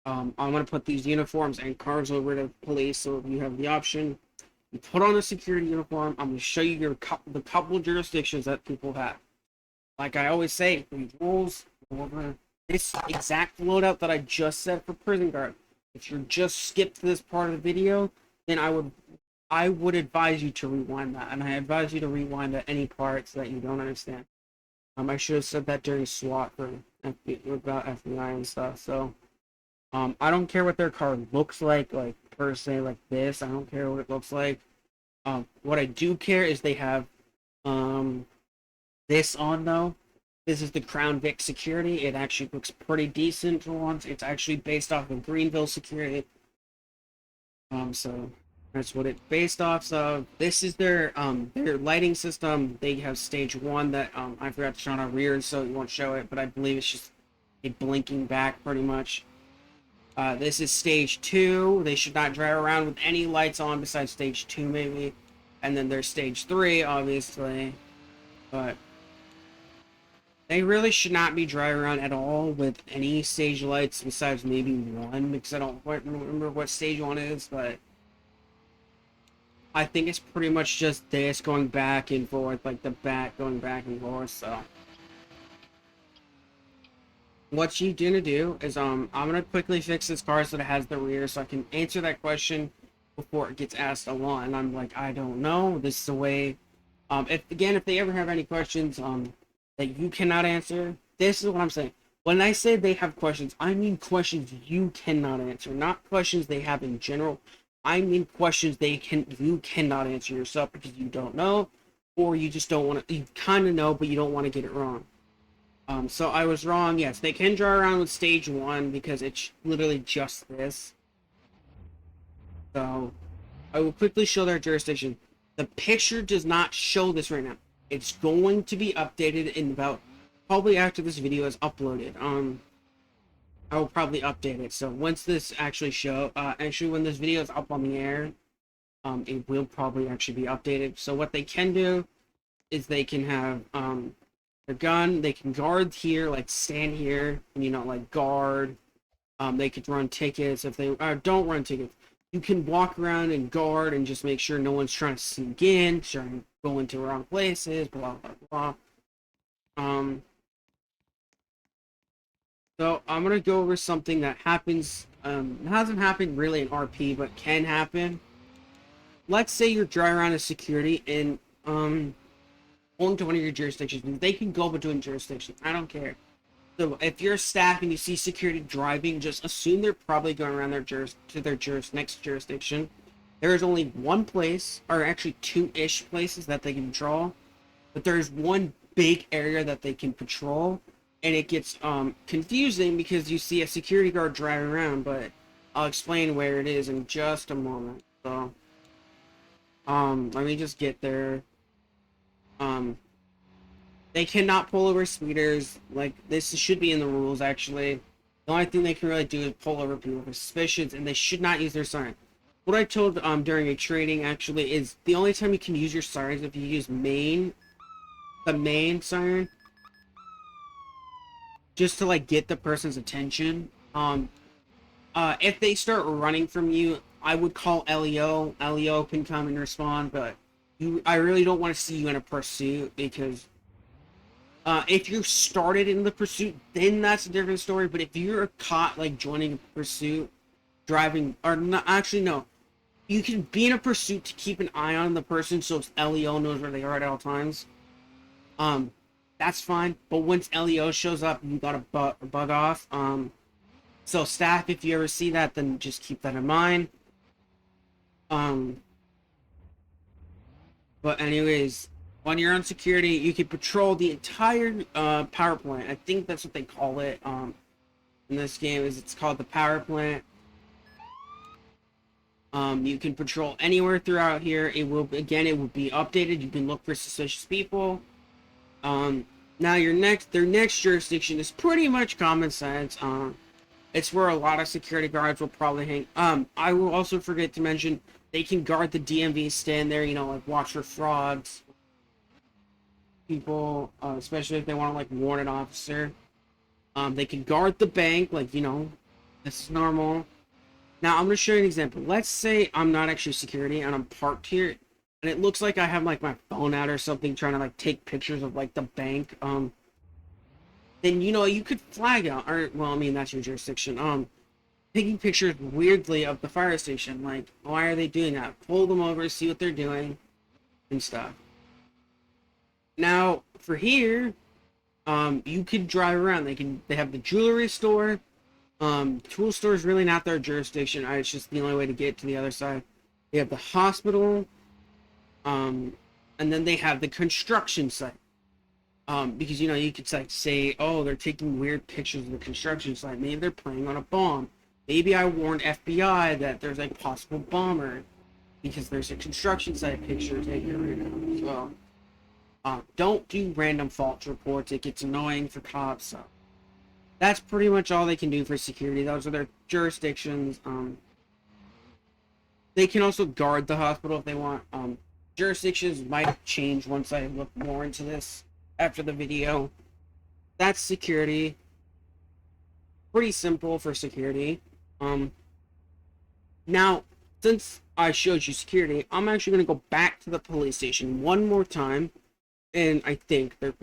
I'm gonna put these uniforms and cars over to police, so if you have the option, you put on a security uniform. I'm gonna show you the couple of jurisdictions that people have. Like I always say, these rules, this exact loadout that I just said for prison guard. If you're just skipped to this part of the video, then I would advise you to rewind that, and I advise you to rewind at any parts that you don't understand. I should have said that during SWAT for about FBI and stuff. So, I don't care what their car looks like per se, like this. I don't care what it looks like. What I do care is they have this on though. This is the Crown Vic security. It actually looks pretty decent for once. It's actually based off of Greenville security. So that's what it's based off of. This is their lighting system. They have stage 1 that I forgot to show on our rear, so it won't show it, but I believe it's just a blinking back pretty much. This is stage 2. They should not drive around with any lights on besides stage 2 maybe. And then there's stage 3 obviously. But they really should not be driving around at all with any stage lights besides maybe 1, because I don't quite remember what stage 1 is, but I think it's pretty much just this going back and forth, like the bat going back and forth. So what you're gonna do is I'm gonna quickly fix this car so that it has the rear, so I can answer that question before it gets asked a lot. And I'm like, I don't know. This is the way. If they ever have any questions that you cannot answer, this is what I'm saying. When I say they have questions, I mean questions you cannot answer, not questions they have in general. I mean questions you cannot answer yourself because you don't know, or you just don't want to. You kind of know, but you don't want to get it wrong. So I was wrong. Yes, they can draw around with stage 1 because it's literally just this. So I will quickly show their jurisdiction. The picture does not show this right now. It's going to be updated in about probably after this video is uploaded. I will probably update it. So once this actually when this video is up on the air, it will probably actually be updated. So what they can do is they can have their gun. They can guard here, like stand here, and like guard. They could run tickets if they don't run tickets. You can walk around and guard and just make sure no one's trying to sneak in, trying to go into wrong places, blah blah blah. So I'm gonna go over something that happens. Hasn't happened really in RP, but can happen. Let's say you're driving around as security and going to one of your jurisdictions. They can go between jurisdictions. I don't care. So if you're staff and you see security driving, just assume they're probably going around their next jurisdiction. There is only one place, or actually two-ish places that they can patrol, but there's one big area that they can patrol, and it gets confusing because you see a security guard driving around. But I'll explain where it is in just a moment. So let me just get there. They cannot pull over speeders. Like, this should be in the rules, actually. The only thing they can really do is pull over people for suspicions, and they should not use their siren. What I told during a training, actually, is the only time you can use your sirens if you use the main siren, just to, like, get the person's attention. If they start running from you, I would call LEO. LEO can come and respond, but I really don't want to see you in a pursuit, because if you started in the pursuit, then that's a different story. But if you're caught, like, joining a pursuit, driving, or not, actually, no. You can be in a pursuit to keep an eye on the person so LEO knows where they are at all times. That's fine. But once LEO shows up, you gotta bug off. So staff, if you ever see that, then just keep that in mind. But anyways, when you're on security, you can patrol the entire power plant. I think that's what they call it in this game. It's called the power plant. You can patrol anywhere throughout here. It will be updated. You can look for suspicious people. Now their next jurisdiction is pretty much common sense. It's where a lot of security guards will probably hang. I will also forget to mention they can guard the DMV, stand there, like watch for frauds. People, especially if they want to like warn an officer. They can guard the bank, like, this is normal. Now I'm gonna show you an example. Let's say I'm not actually security and I'm parked here, and it looks like I have like my phone out or something, trying to like take pictures of like the bank. Then you could flag out, or well, I mean that's your jurisdiction. Taking pictures weirdly of the fire station, like why are they doing that? Pull them over, see what they're doing, and stuff. Now for here, you could drive around. They have the jewelry store. Tool store is really not their jurisdiction. It's just the only way to get to the other side. They have the hospital, and then they have the construction site. Because you could like say, oh, they're taking weird pictures of the construction site. Maybe they're playing on a bomb. Maybe I warned FBI that there's a possible bomber because there's a construction site picture taken right now. So, don't do random false reports. It gets annoying for cops. So that's pretty much all they can do for security. Those are their jurisdictions. They can also guard the hospital if they want. Jurisdictions might change once I look more into this after the video. That's security. Pretty simple for security. Now, since I showed you security, I'm actually going to go back to the police station one more time. And I think I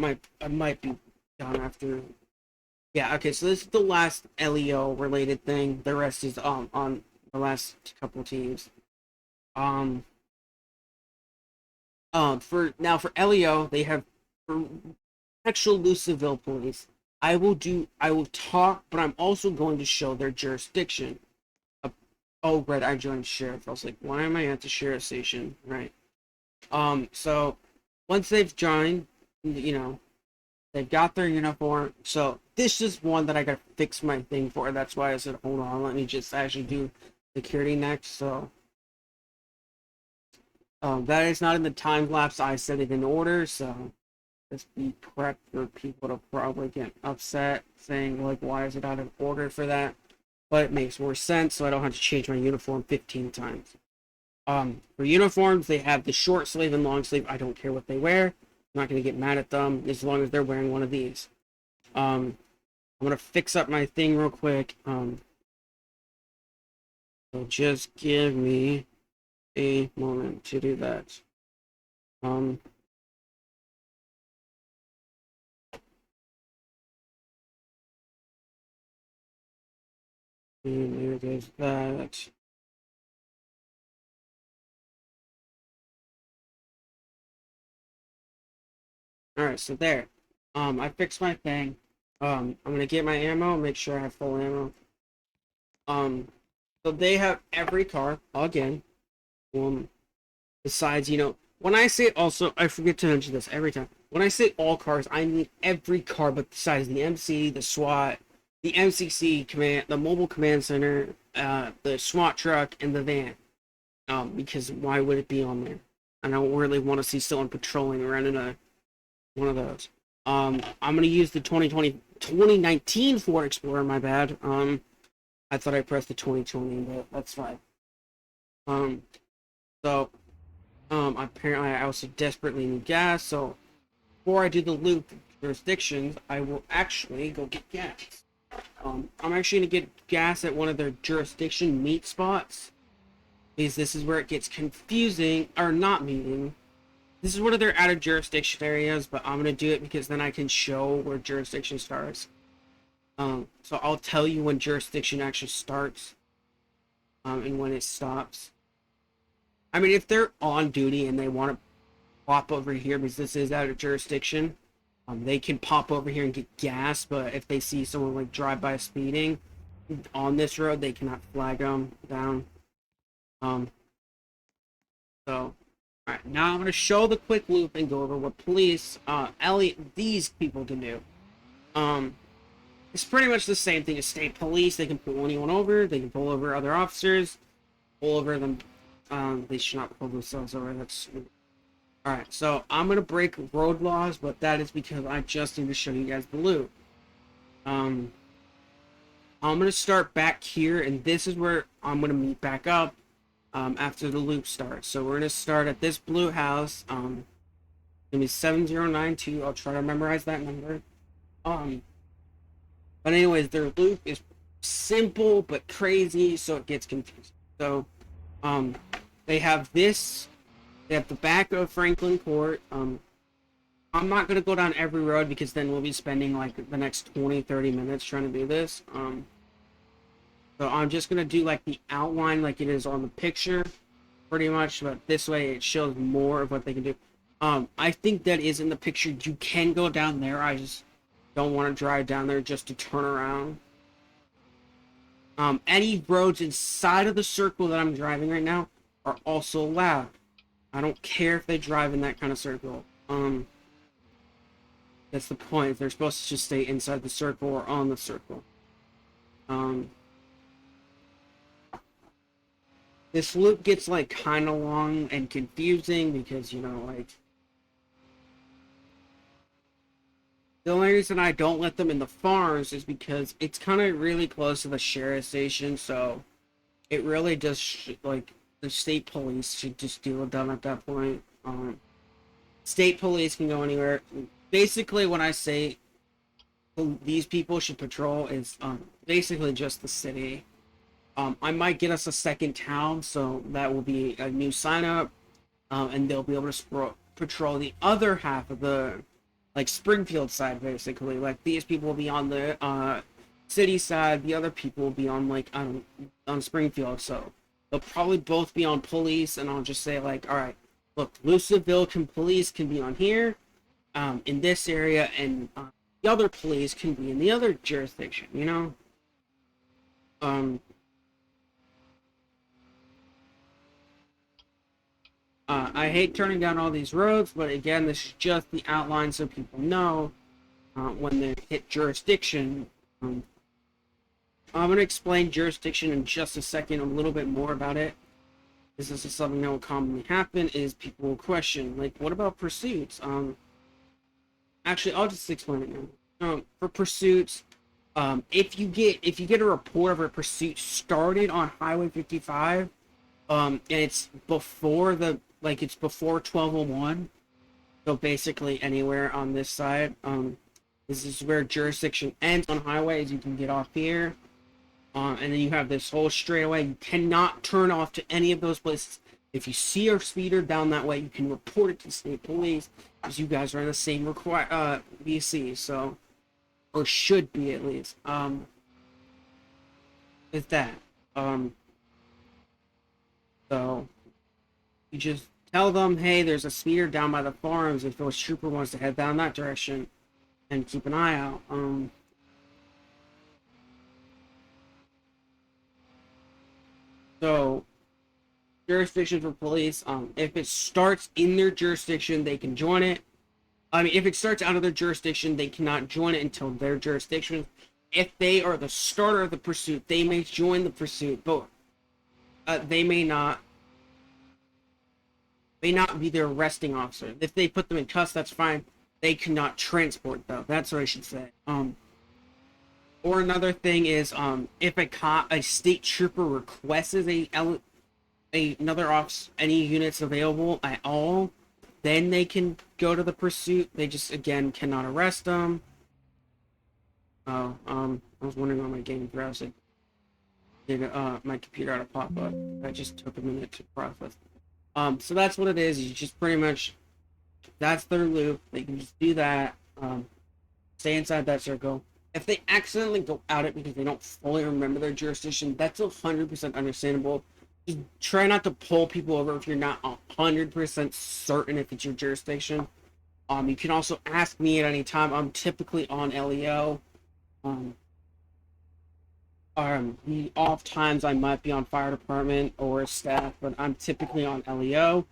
might be done after. Yeah, okay, so this is the last LEO related thing. The rest is on the last couple teams. For LEO, they have for actual Louisville police. I will talk, but I'm also going to show their jurisdiction. Oh, right, I joined sheriff. I was like, why am I at the sheriff station? Right. So once they've joined, They've got their uniform. So this is one that I gotta fix my thing for. That's why I said, hold on, let me just actually do security next. So that is not in the time lapse. I set it in order, so just be prepped for people to probably get upset, saying like, why is it out of order for that? But it makes more sense, so I don't have to change my uniform 15 times. For uniforms, they have the short sleeve and long sleeve. I don't care what they wear. I'm not gonna get mad at them as long as they're wearing one of these. I'm gonna fix up my thing real quick. So just give me a moment to do that. Um, and there goes that. All right, so there. I fixed my thing. I'm gonna get my ammo. Make sure I have full ammo. Um, so they have every car again. Besides, when I say also, I forget to mention this every time. When I say all cars, I mean every car, but besides the MC, the SWAT, the MCC command, the mobile command center, the SWAT truck, and the van. Because why would it be on there? I don't really want to see someone patrolling around in one of those. I'm gonna use the 2019 Ford Explorer. My bad. I thought I pressed the 2020, but that's fine. Um, so apparently I also desperately need gas. So before I do the loop jurisdictions, I will actually go get gas. I'm actually gonna get gas at one of their jurisdiction meet spots, because this is where it gets confusing, or not meeting. This is one of their out of jurisdiction areas, but I'm gonna do it because then I can show where jurisdiction starts. So I'll tell you when jurisdiction actually starts, and when it stops. I mean, if they're on duty and they want to pop over here because this is out of jurisdiction, they can pop over here and get gas. But if they see someone like drive by speeding on this road, they cannot flag them down. So, all right, now I'm gonna show the quick loop and go over what police, these people can do. It's pretty much the same thing as state police. They can pull anyone over. They can pull over other officers. Pull over them. They should not pull themselves over. That's all right. So I'm gonna break road laws, but that is because I just need to show you guys the loop. I'm gonna start back here, and this is where I'm gonna meet back up after the loop starts. So we're gonna start at this blue house. Gonna be 7092. I'll try to memorize that number. But anyways, their loop is simple but crazy, so it gets confusing. So, they have this. They have the back of Franklin Court. I'm not gonna go down every road because then we'll be spending like the next 20-30 minutes trying to do this. So I'm just gonna do like the outline like it is on the picture, pretty much. But this way it shows more of what they can do. I think that is in the picture. You can go down there. I just don't want to drive down there just to turn around. Any roads inside of the circle that I'm driving right now are also allowed. I don't care if they drive in that kind of circle. That's the point. They're supposed to just stay inside the circle or on the circle. This loop gets like kind of long and confusing because, like, the only reason I don't let them in the farms is because it's kind of really close to the sheriff station, so it really does, like, the state police should just deal with them at that point. State police can go anywhere. Basically, when I say these people should patrol, is basically just the city. I might get us a second town, so that will be a new sign up, and they'll be able to patrol the other half of the, like, Springfield side, basically. Like, these people will be on the city side, the other people will be on, like, on Springfield, so they'll probably both be on police, and I'll just say, like, all right, look, Louisville police can be on here, in this area, and the other police can be in the other jurisdiction, I hate turning down all these roads, but again, this is just the outline so people know. when they hit jurisdiction. I'm going to explain jurisdiction in just a second, a little bit more about it. This is something that will commonly happen, is people will question, like, what about pursuits? Actually, I'll just explain it now. For pursuits, if you get a report of a pursuit started on Highway 55, and it's before it's before 1201, so basically anywhere on this side, this is where jurisdiction ends on highways. You can get off here, and then you have this whole straightaway. You cannot turn off to any of those places. If you see a speeder down that way, you can report it to state police, because you guys are in the same VC, so, or should be at least. With that, so you just tell them, hey, there's a speeder down by the farms. If those trooper wants to head down that direction, and keep an eye out. So jurisdiction for police, if it starts in their jurisdiction, they can join it. I mean, if it starts out of their jurisdiction, they cannot join it until their jurisdiction. If they are the starter of the pursuit, they may join the pursuit, but they may not be their arresting officer. If they put them in cuffs, that's fine. They cannot transport, though. That's what I should say. Or another thing is, if a state trooper requests another officer, any units available at all, then they can go to the pursuit. They just, again, cannot arrest them. Oh, I was wondering why my game browsing did my computer had a pop-up. That just took a minute to process. So that's what it is. You just pretty much, that's their loop. They can just do that. Stay inside that circle. If they accidentally go out it because they don't fully remember their jurisdiction, that's 100% understandable. Just try not to pull people over if you're not 100% certain if it's your jurisdiction. You can also ask me at any time. I'm typically on LEO. The off times I might be on fire department or staff, but I'm typically on LEO.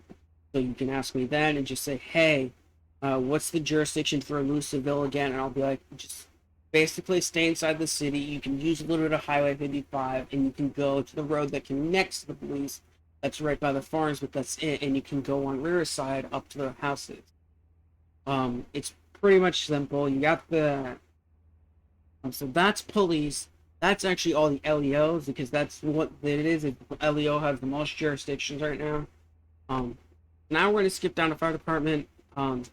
So you can ask me then and just say, hey, what's the jurisdiction for Louisville again? And I'll be like, just basically stay inside the city. You can use a little bit of Highway 55, and you can go to the road that connects to the police. That's right by the farms, but that's it. And you can go on Riverside up to the houses. It's pretty much simple. You got the... so that's police. That's actually all the LEOs, because that's what it is. LEO has the most jurisdictions right now. Now we're going to skip down to fire department. I'm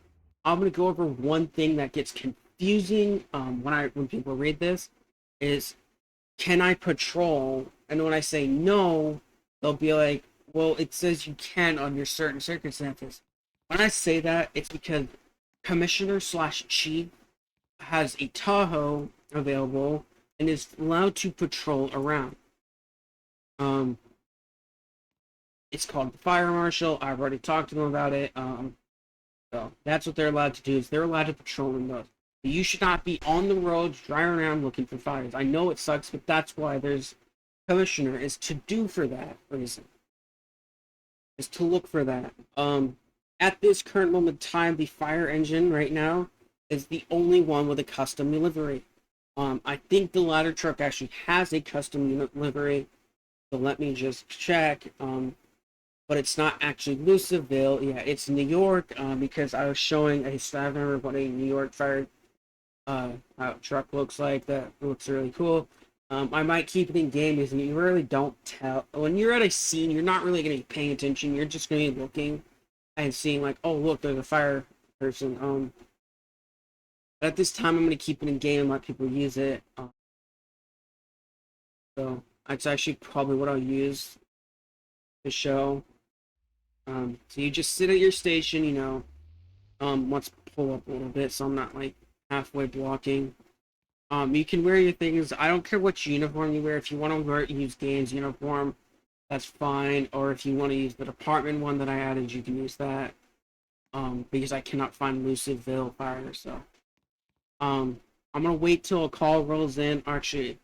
going to go over one thing that gets confusing when people read this is, can I patrol? And when I say no, they'll be like, well, it says you can under certain circumstances. When I say that, it's because Commissioner/Chief has a Tahoe available and is allowed to patrol around. It's called the Fire Marshal. I've already talked to them about it. So that's what they're allowed to do, is they're allowed to patrol in those. But you should not be on the roads driving around looking for fires. I know it sucks, but that's why there's Commissioner, is to do for that reason. Is to look for that. At this current moment in time, the fire engine right now is the only one with a custom livery. I think the ladder truck actually has a custom livery, so let me just check. But it's not actually Louisville. Yeah, it's New York, because I was showing a staff member what a New York fire truck looks like. That looks really cool. I might keep it in game, because you really don't tell. When you're at a scene, you're not really going to be paying attention. You're just going to be looking and seeing, like, oh, look, there's a fire person. At this time, I'm going to keep it in game and let people use it. So that's actually probably what I'll use to show. So you just sit at your station, you know. Let's pull up a little bit so I'm not like halfway blocking. You can wear your things. I don't care what uniform you wear. If you want to use Gaines uniform, that's fine. Or if you want to use the department one that I added, you can use that. Because I cannot find Louisville fire, so. I'm gonna wait till a call rolls in. Actually,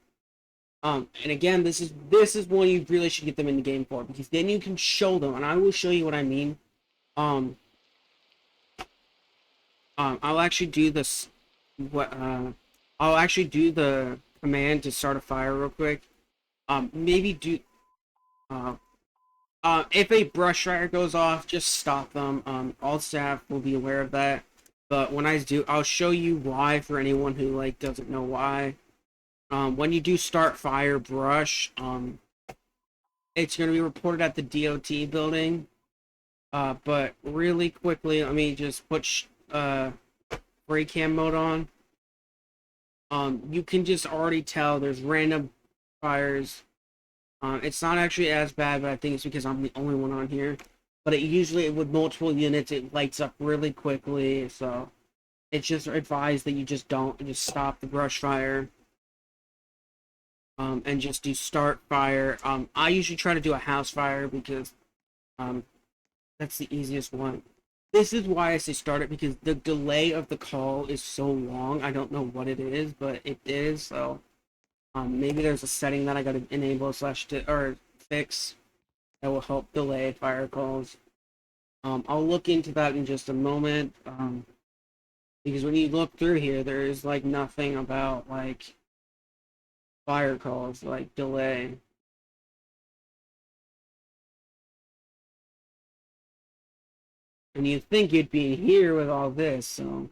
and again, this is one you really should get them in the game for, because then you can show them, and I will show you what I mean. I'll actually do this what I'll actually do the command to start a fire real quick. Maybe do uh if a brush fire goes off, just stop them. All staff will be aware of that. But when I do, I'll show you why for anyone who like doesn't know why. When you do start fire brush, it's going to be reported at the DOT building. But really quickly, let me just put brake cam mode on. You can just already tell there's random fires. It's not actually as bad, but I think it's because I'm the only one on here. But it usually, with multiple units, it lights up really quickly. So it's just advised that you just stop the brush fire. And just do start fire. I usually try to do a house fire because that's the easiest one. This is why I say start it, because the delay of the call is so long. I don't know what it is, but it is. So maybe there's a setting that I gotta enable or fix that will help delay fire calls. I'll look into that in just a moment. Because when you look through here, there is like nothing about like fire calls like delay. And you'd think you'd be here with all this, so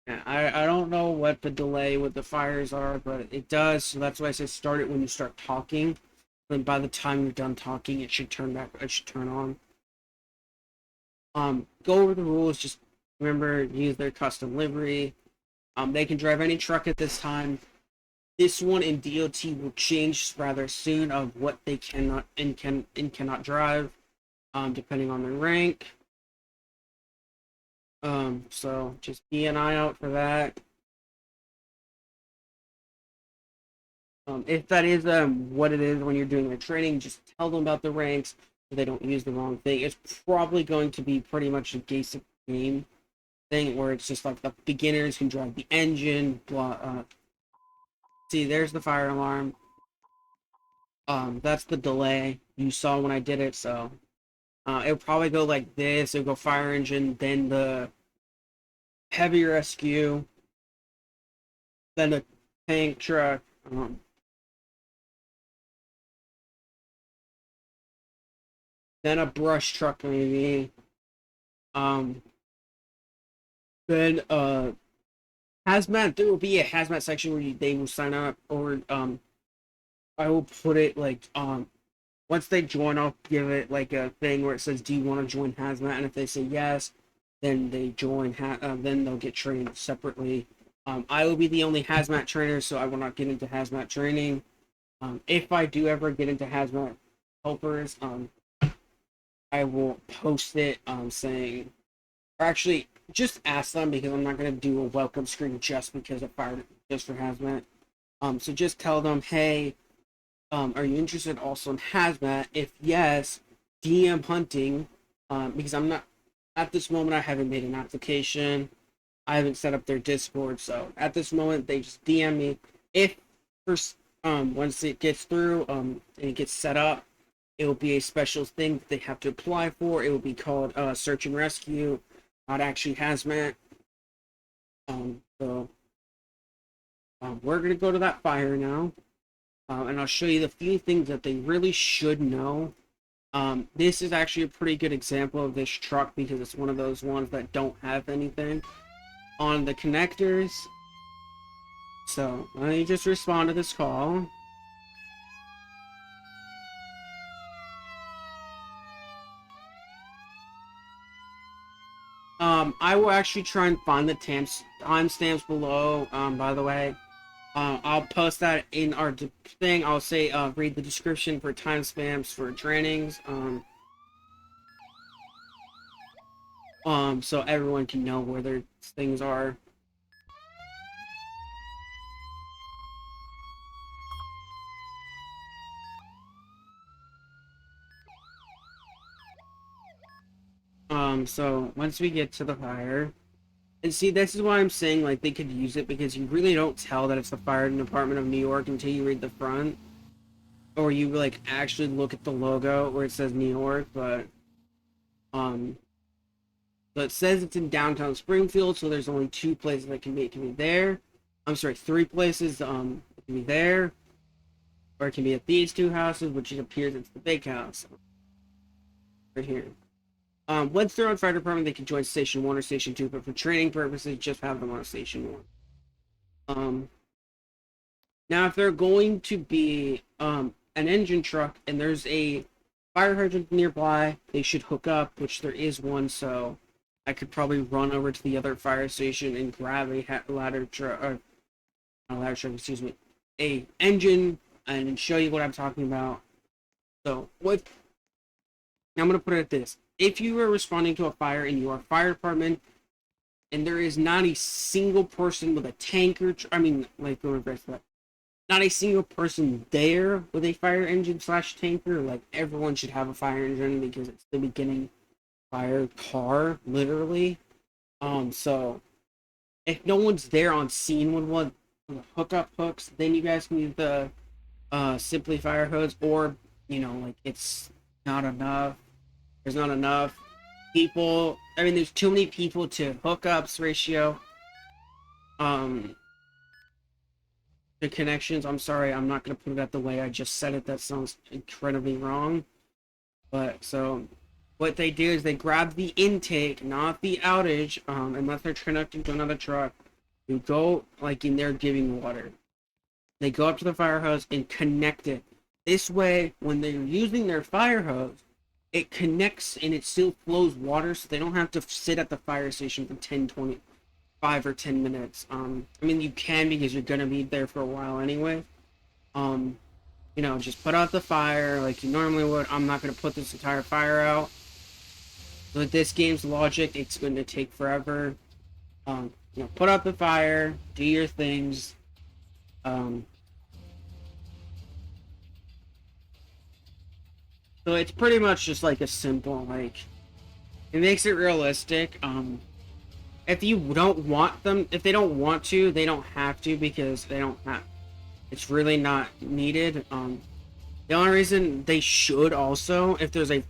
yeah, I don't know what the delay with the fires are, but it does, so that's why I say start it when you start talking. Then by the time you're done talking, it should turn on. Go over the rules, just remember, use their custom livery. They can drive any truck at this time. This one in DOT will change rather soon of what they cannot and cannot drive, depending on their rank. So just be an eye out for that. If that is what it is when you're doing the training, just tell them about the ranks so they don't use the wrong thing. It's probably going to be pretty much a basic game thing where it's just like the beginners can drive the engine, blah. See, there's the fire alarm. That's the delay you saw when I did it, so it'll probably go like this. It'll go fire engine, then the heavy rescue, then a tank truck, then a brush truck maybe, um, then hazmat. There will be a hazmat section where they will sign up, or I will put it like once they join, I'll give it like a thing where it says, "Do you want to join hazmat?" And if they say yes, then they join. Then they'll get trained separately. I will be the only hazmat trainer, so I will not get into hazmat training. If I do ever get into hazmat helpers, I will post it saying, or actually just ask them, because I'm not going to do a welcome screen just because I fired it just for hazmat. So just tell them, hey, are you interested also in hazmat? If yes, DM hunting, because I'm not, at this moment, I haven't made an application. I haven't set up their Discord, so at this moment, they just DM me. If first, once it gets through, and it gets set up, it will be a special thing that they have to apply for. It will be called search and rescue, not actually hazmat. So we're gonna go to that fire now, and I'll show you the few things that they really should know. This is actually a pretty good example of this truck because it's one of those ones that don't have anything on the connectors. So let me just respond to this call. I will actually try and find the timestamps below, by the way. I'll post that in our thing. I'll say, read the description for timestamps for trainings. So everyone can know where their things are. So once we get to the fire, and see, this is why I'm saying, like, they could use it, because you really don't tell that it's the Fire Department of New York until you read the front, or you, like, actually look at the logo where it says New York, but, So it says it's in downtown Springfield, so there's only 2 places that can be there. I'm sorry, 3 places it can be there. Or it can be at these 2 houses, which it appears it's the big house. Right here. Once they're on fire department, they can join Station 1 or Station 2, but for training purposes, just have them on Station 1. Now, if they're going to be an engine truck and there's a fire hydrant nearby, they should hook up, which there is one, so I could probably run over to the other fire station and grab a ladder truck, or not a ladder truck, excuse me, a engine, and show you what I'm talking about. So, I'm going to put it at this. If you are responding to a fire in your fire department, and there is not a single person with a tanker, not a single person there with a fire engine / tanker, like, everyone should have a fire engine because it's the beginning fire car, literally. So, if no one's there on scene with one, hookup hooks, then you guys can use the Simply Fire hose, or, like, it's not enough. There's not enough people. I mean, there's too many people to hookups ratio. The connections, I'm sorry, I'm not going to put it out the way I just said it. That sounds incredibly wrong. But, so, what they do is they grab the intake, not the outage, unless they're connecting to another truck. You go, like, in there giving water. They go up to the fire hose and connect it. This way, when they're using their fire hose, it connects and it still flows water, so they don't have to sit at the fire station for 10, 25 or 10 minutes. I mean, you can because you're going to be there for a while anyway. Just put out the fire like you normally would. I'm not going to put this entire fire out. With this game's logic, it's going to take forever. Put out the fire, do your things. So it's pretty much just like a simple, like, it makes it realistic. If you don't want them, if they don't want to, they don't have to, because they don't have, it's really not needed. The only reason they should also, if there's a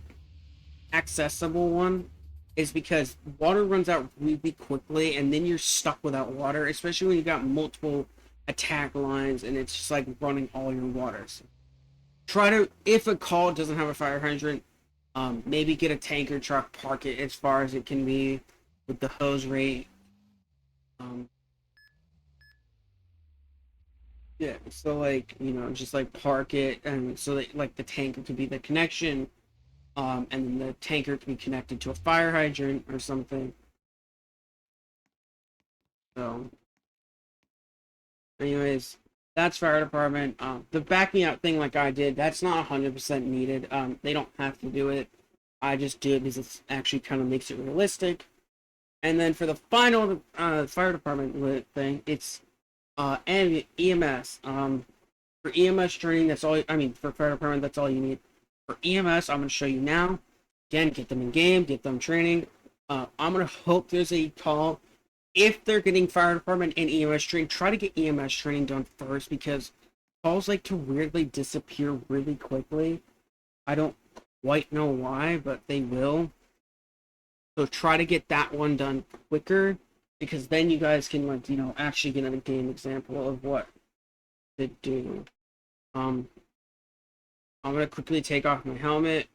accessible one, is because water runs out really quickly, and then you're stuck without water, especially when you got multiple attack lines, and it's just like running all your water. So try to, if a call doesn't have a fire hydrant, maybe get a tanker truck, park it as far as it can be with the hose rate. Yeah, so like, just like park it, and so that like the tanker could be the connection, and then the tanker can be connected to a fire hydrant or something. So, anyways, that's fire department. The backing out thing, like I did, that's not 100% needed. They don't have to do it. I just do it because it actually kind of makes it realistic. And then for the final fire department thing, it's EMS. For EMS training, that's all. I mean, for fire department, that's all you need. For EMS, I'm going to show you now. Again, get them in game, get them training. I'm going to hope there's a call. If they're getting fire department and EMS training, try to get EMS training done first, because calls like to weirdly disappear really quickly. I don't quite know why, but they will. So try to get that one done quicker, because then you guys can, like, actually get a game example of what to do. I'm gonna quickly take off my helmet.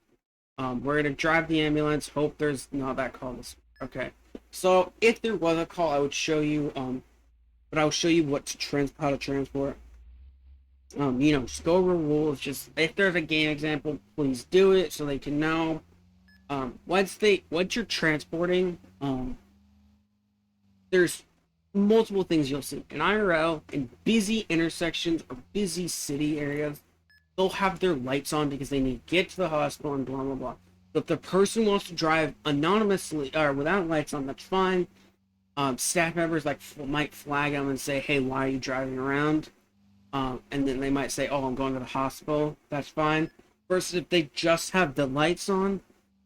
We're gonna drive the ambulance. Hope there's not that call. Okay. So if there was a call, I would show you. But I'll show you how to transport. Just go over rules. Just if there's a game example, please do it so they can know. Once you're transporting, there's multiple things you'll see in IRL, in busy intersections or busy city areas. They'll have their lights on because they need to get to the hospital and blah blah blah. So if the person wants to drive anonymously or without lights on, that's fine. Staff members might flag them and say, "Hey, why are you driving around?" And then they might say, "Oh, I'm going to the hospital." That's fine. Versus if they just have the lights on,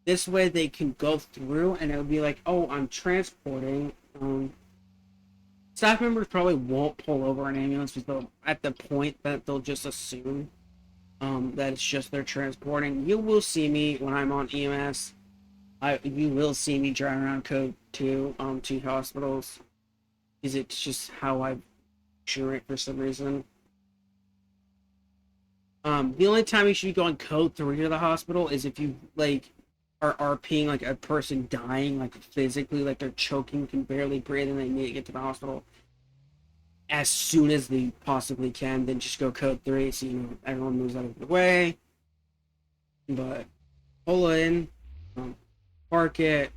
this way they can go through and it'll be like, "Oh, I'm transporting." Staff members probably won't pull over an ambulance because at the point that they'll just assume that it's just they're transporting. You will see me when I'm on EMS. You will see me driving around code to hospitals, because it's just how I picture it for some reason. The only time you should be going code 3 to the hospital is if you like are RPing like a person dying, like physically, like they're choking, can barely breathe, and they need to get to the hospital as soon as they possibly can. Then just go code 3, so everyone moves out of the way. But pull in, park it,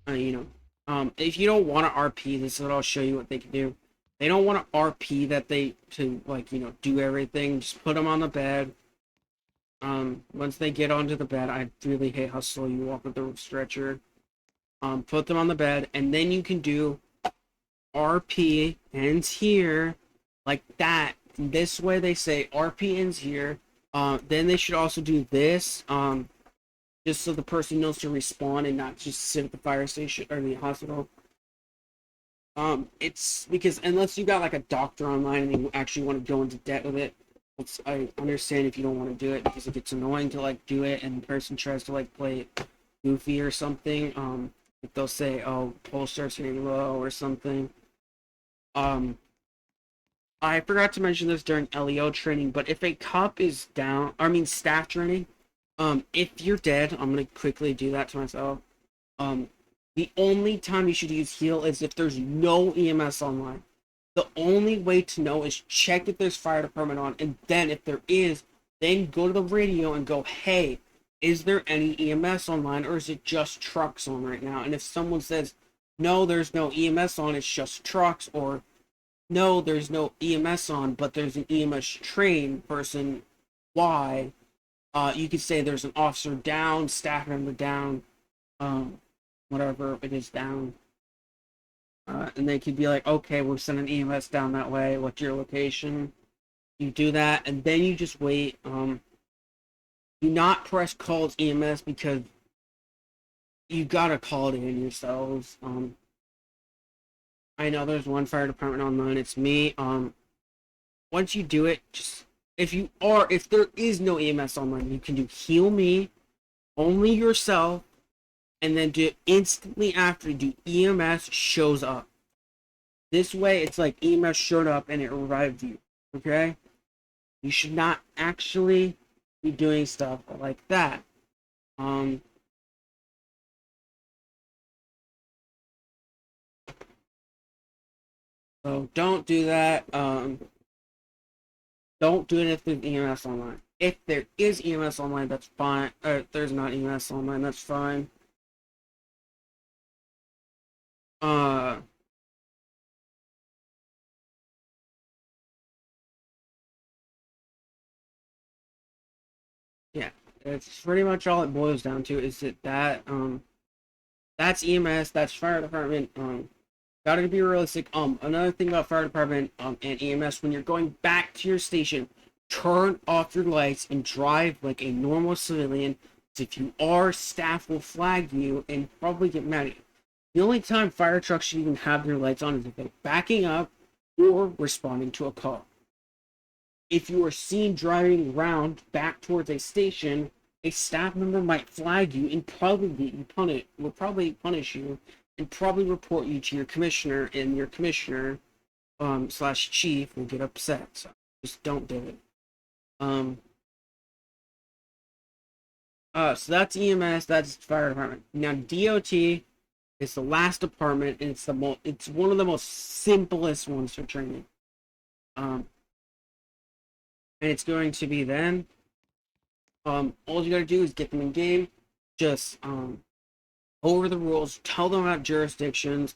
if you don't want to RP, this is what I'll show you what they can do. They don't want to RP that they to like do everything. Just put them on the bed. Once they get onto the bed, I really hate how slow you walk with the stretcher. Put them on the bed, and then you can do RP ends here, like that. This way they say RP ends here. Then they should also do this. Just so the person knows to respawn and not just sit at the fire station or the hospital. It's because unless you got like a doctor online and you actually want to go into debt with it, I understand if you don't want to do it, because if it's annoying to like do it and the person tries to like play it goofy or something, like they'll say, "Oh, pulse starts getting low" or something. I forgot to mention this during LEO training, but if a cop is down, staff training, if you're dead, I'm gonna quickly do that to myself. The only time you should use heal is if there's no EMS online. The only way to know is check if there's fire department on, and then if there is, then go to the radio and go, "Hey, is there any EMS online, or is it just trucks on right now?" And if someone says, "No, there's no EMS on, it's just trucks," or "No, there's no EMS on, but there's an EMS train person, why?" You could say there's an officer down, staff member down, whatever it is down. And they could be like, "Okay, we'll send an EMS down that way. What's your location?" You do that, and then you just wait. Do not press calls EMS, because you gotta call it in yourselves. I know there's one fire department online. It's me. Once you do it, just if there is no EMS online, you can do heal me, only yourself, and then do instantly after do EMS shows up. This way, it's like EMS showed up and it revived you. Okay? You should not actually be doing stuff like that. So don't do that. Don't do it if there's EMS online. If there is EMS online, that's fine. Or if there's not EMS online, that's fine. Uh, yeah, it's pretty much all it boils down to. Is that's EMS, that's fire department. Gotta be realistic. Another thing about fire department and EMS, when you're going back to your station, turn off your lights and drive like a normal civilian. If you are, staff will flag you and probably get mad at you. The only time fire trucks should even have their lights on is if they're backing up or responding to a call. If you are seen driving around back towards a station, a staff member might flag you and probably get you punished. Will probably punish you and probably report you to your commissioner, and your commissioner slash chief will get upset. So just don't do it. So that's EMS, that's fire department. Now DOT is the last department, and it's one of the most simplest ones for training. And it's going to be then. All you gotta do is get them in game. Just over the rules, tell them about jurisdictions.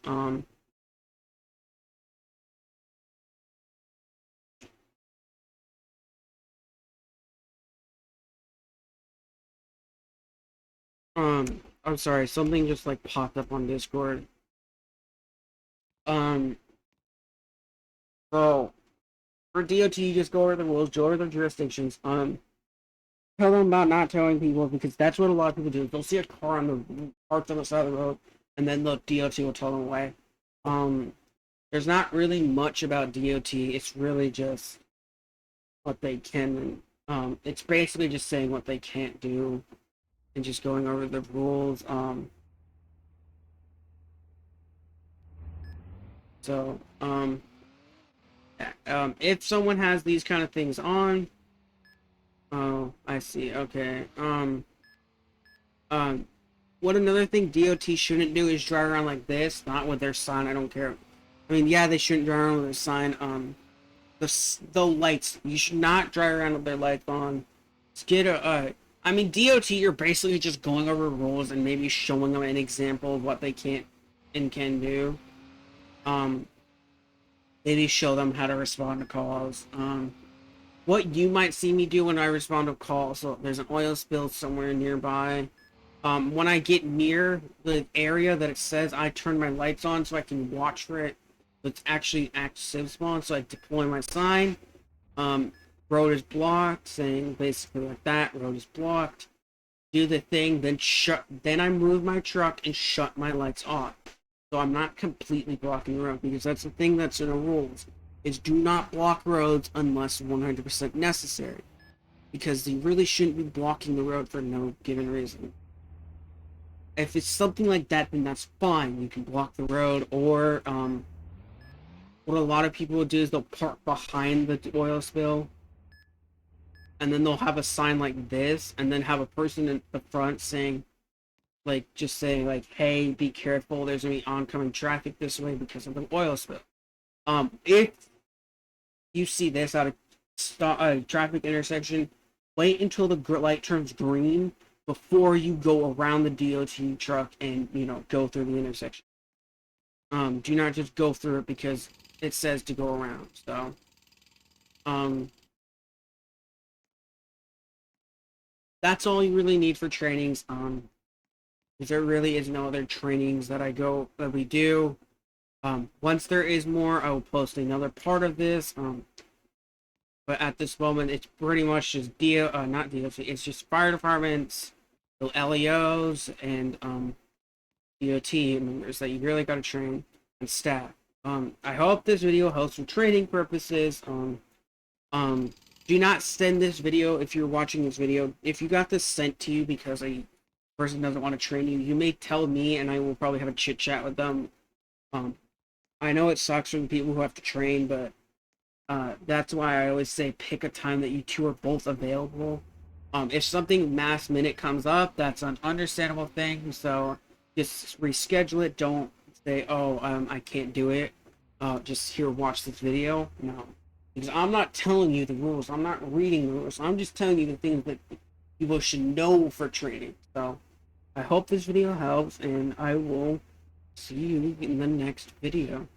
I'm sorry, something just like popped up on Discord. Um, so for DOT, just go over the rules, go over the jurisdictions. Tell them about not telling people, because that's what a lot of people do. They'll see a car on the parked on the side of the road, and then the DOT will tell them away. There's not really much about DOT. It's really just what they can It's basically just saying what they can't do and just going over the rules. So, if someone has these kind of things on, oh, I see. Okay. What another thing DOT shouldn't do is drive around like this, not with their sign. I don't care. I mean, yeah, they shouldn't drive around with their sign. The lights. You should not drive around with their lights on. Let's get I mean, DOT, you're basically just going over rules and maybe showing them an example of what they can't and can do. Um, Maybe show them how to respond to calls. What you might see me do when I respond to calls. So there's an oil spill somewhere nearby. When I get near the area that it says, I turn my lights on so I can watch for it. It's actually active spawn, so I deploy my sign. Road is blocked, saying basically like that. Road is blocked. Do the thing, then I move my truck and shut my lights off. So I'm not completely blocking the road, because that's the thing that's in the rules, is do not block roads unless 100% necessary. Because you really shouldn't be blocking the road for no given reason. If it's something like that, then that's fine. You can block the road, or what a lot of people will do is they'll park behind the oil spill, and then they'll have a sign like this, and then have a person in the front saying, like, just saying like, hey, be careful, there's gonna be oncoming traffic this way because of the oil spill. If you see this at a traffic intersection, wait until the light turns green before you go around the DOT truck and, go through the intersection. Do not just go through it because it says to go around. So, that's all you really need for trainings. There really is no other trainings that we do. Once there is more, I will post another part of this. But at this moment, it's pretty much just not DOT, it's just fire departments, the LEOs, and DOT members that you really got to train, and staff. I hope this video helps for training purposes. Do not send this video if you're watching this video. If you got this sent to you because a person doesn't want to train you, you may tell me, and I will probably have a chit chat with them. I know it sucks for the people who have to train, but that's why I always say pick a time that you two are both available. If something last minute comes up, that's an understandable thing, so just reschedule it. Don't say, oh, I can't do it. Just here, watch this video. No, because I'm not telling you the rules. I'm not reading the rules. I'm just telling you the things that people should know for training. So I hope this video helps, and I will see you in the next video.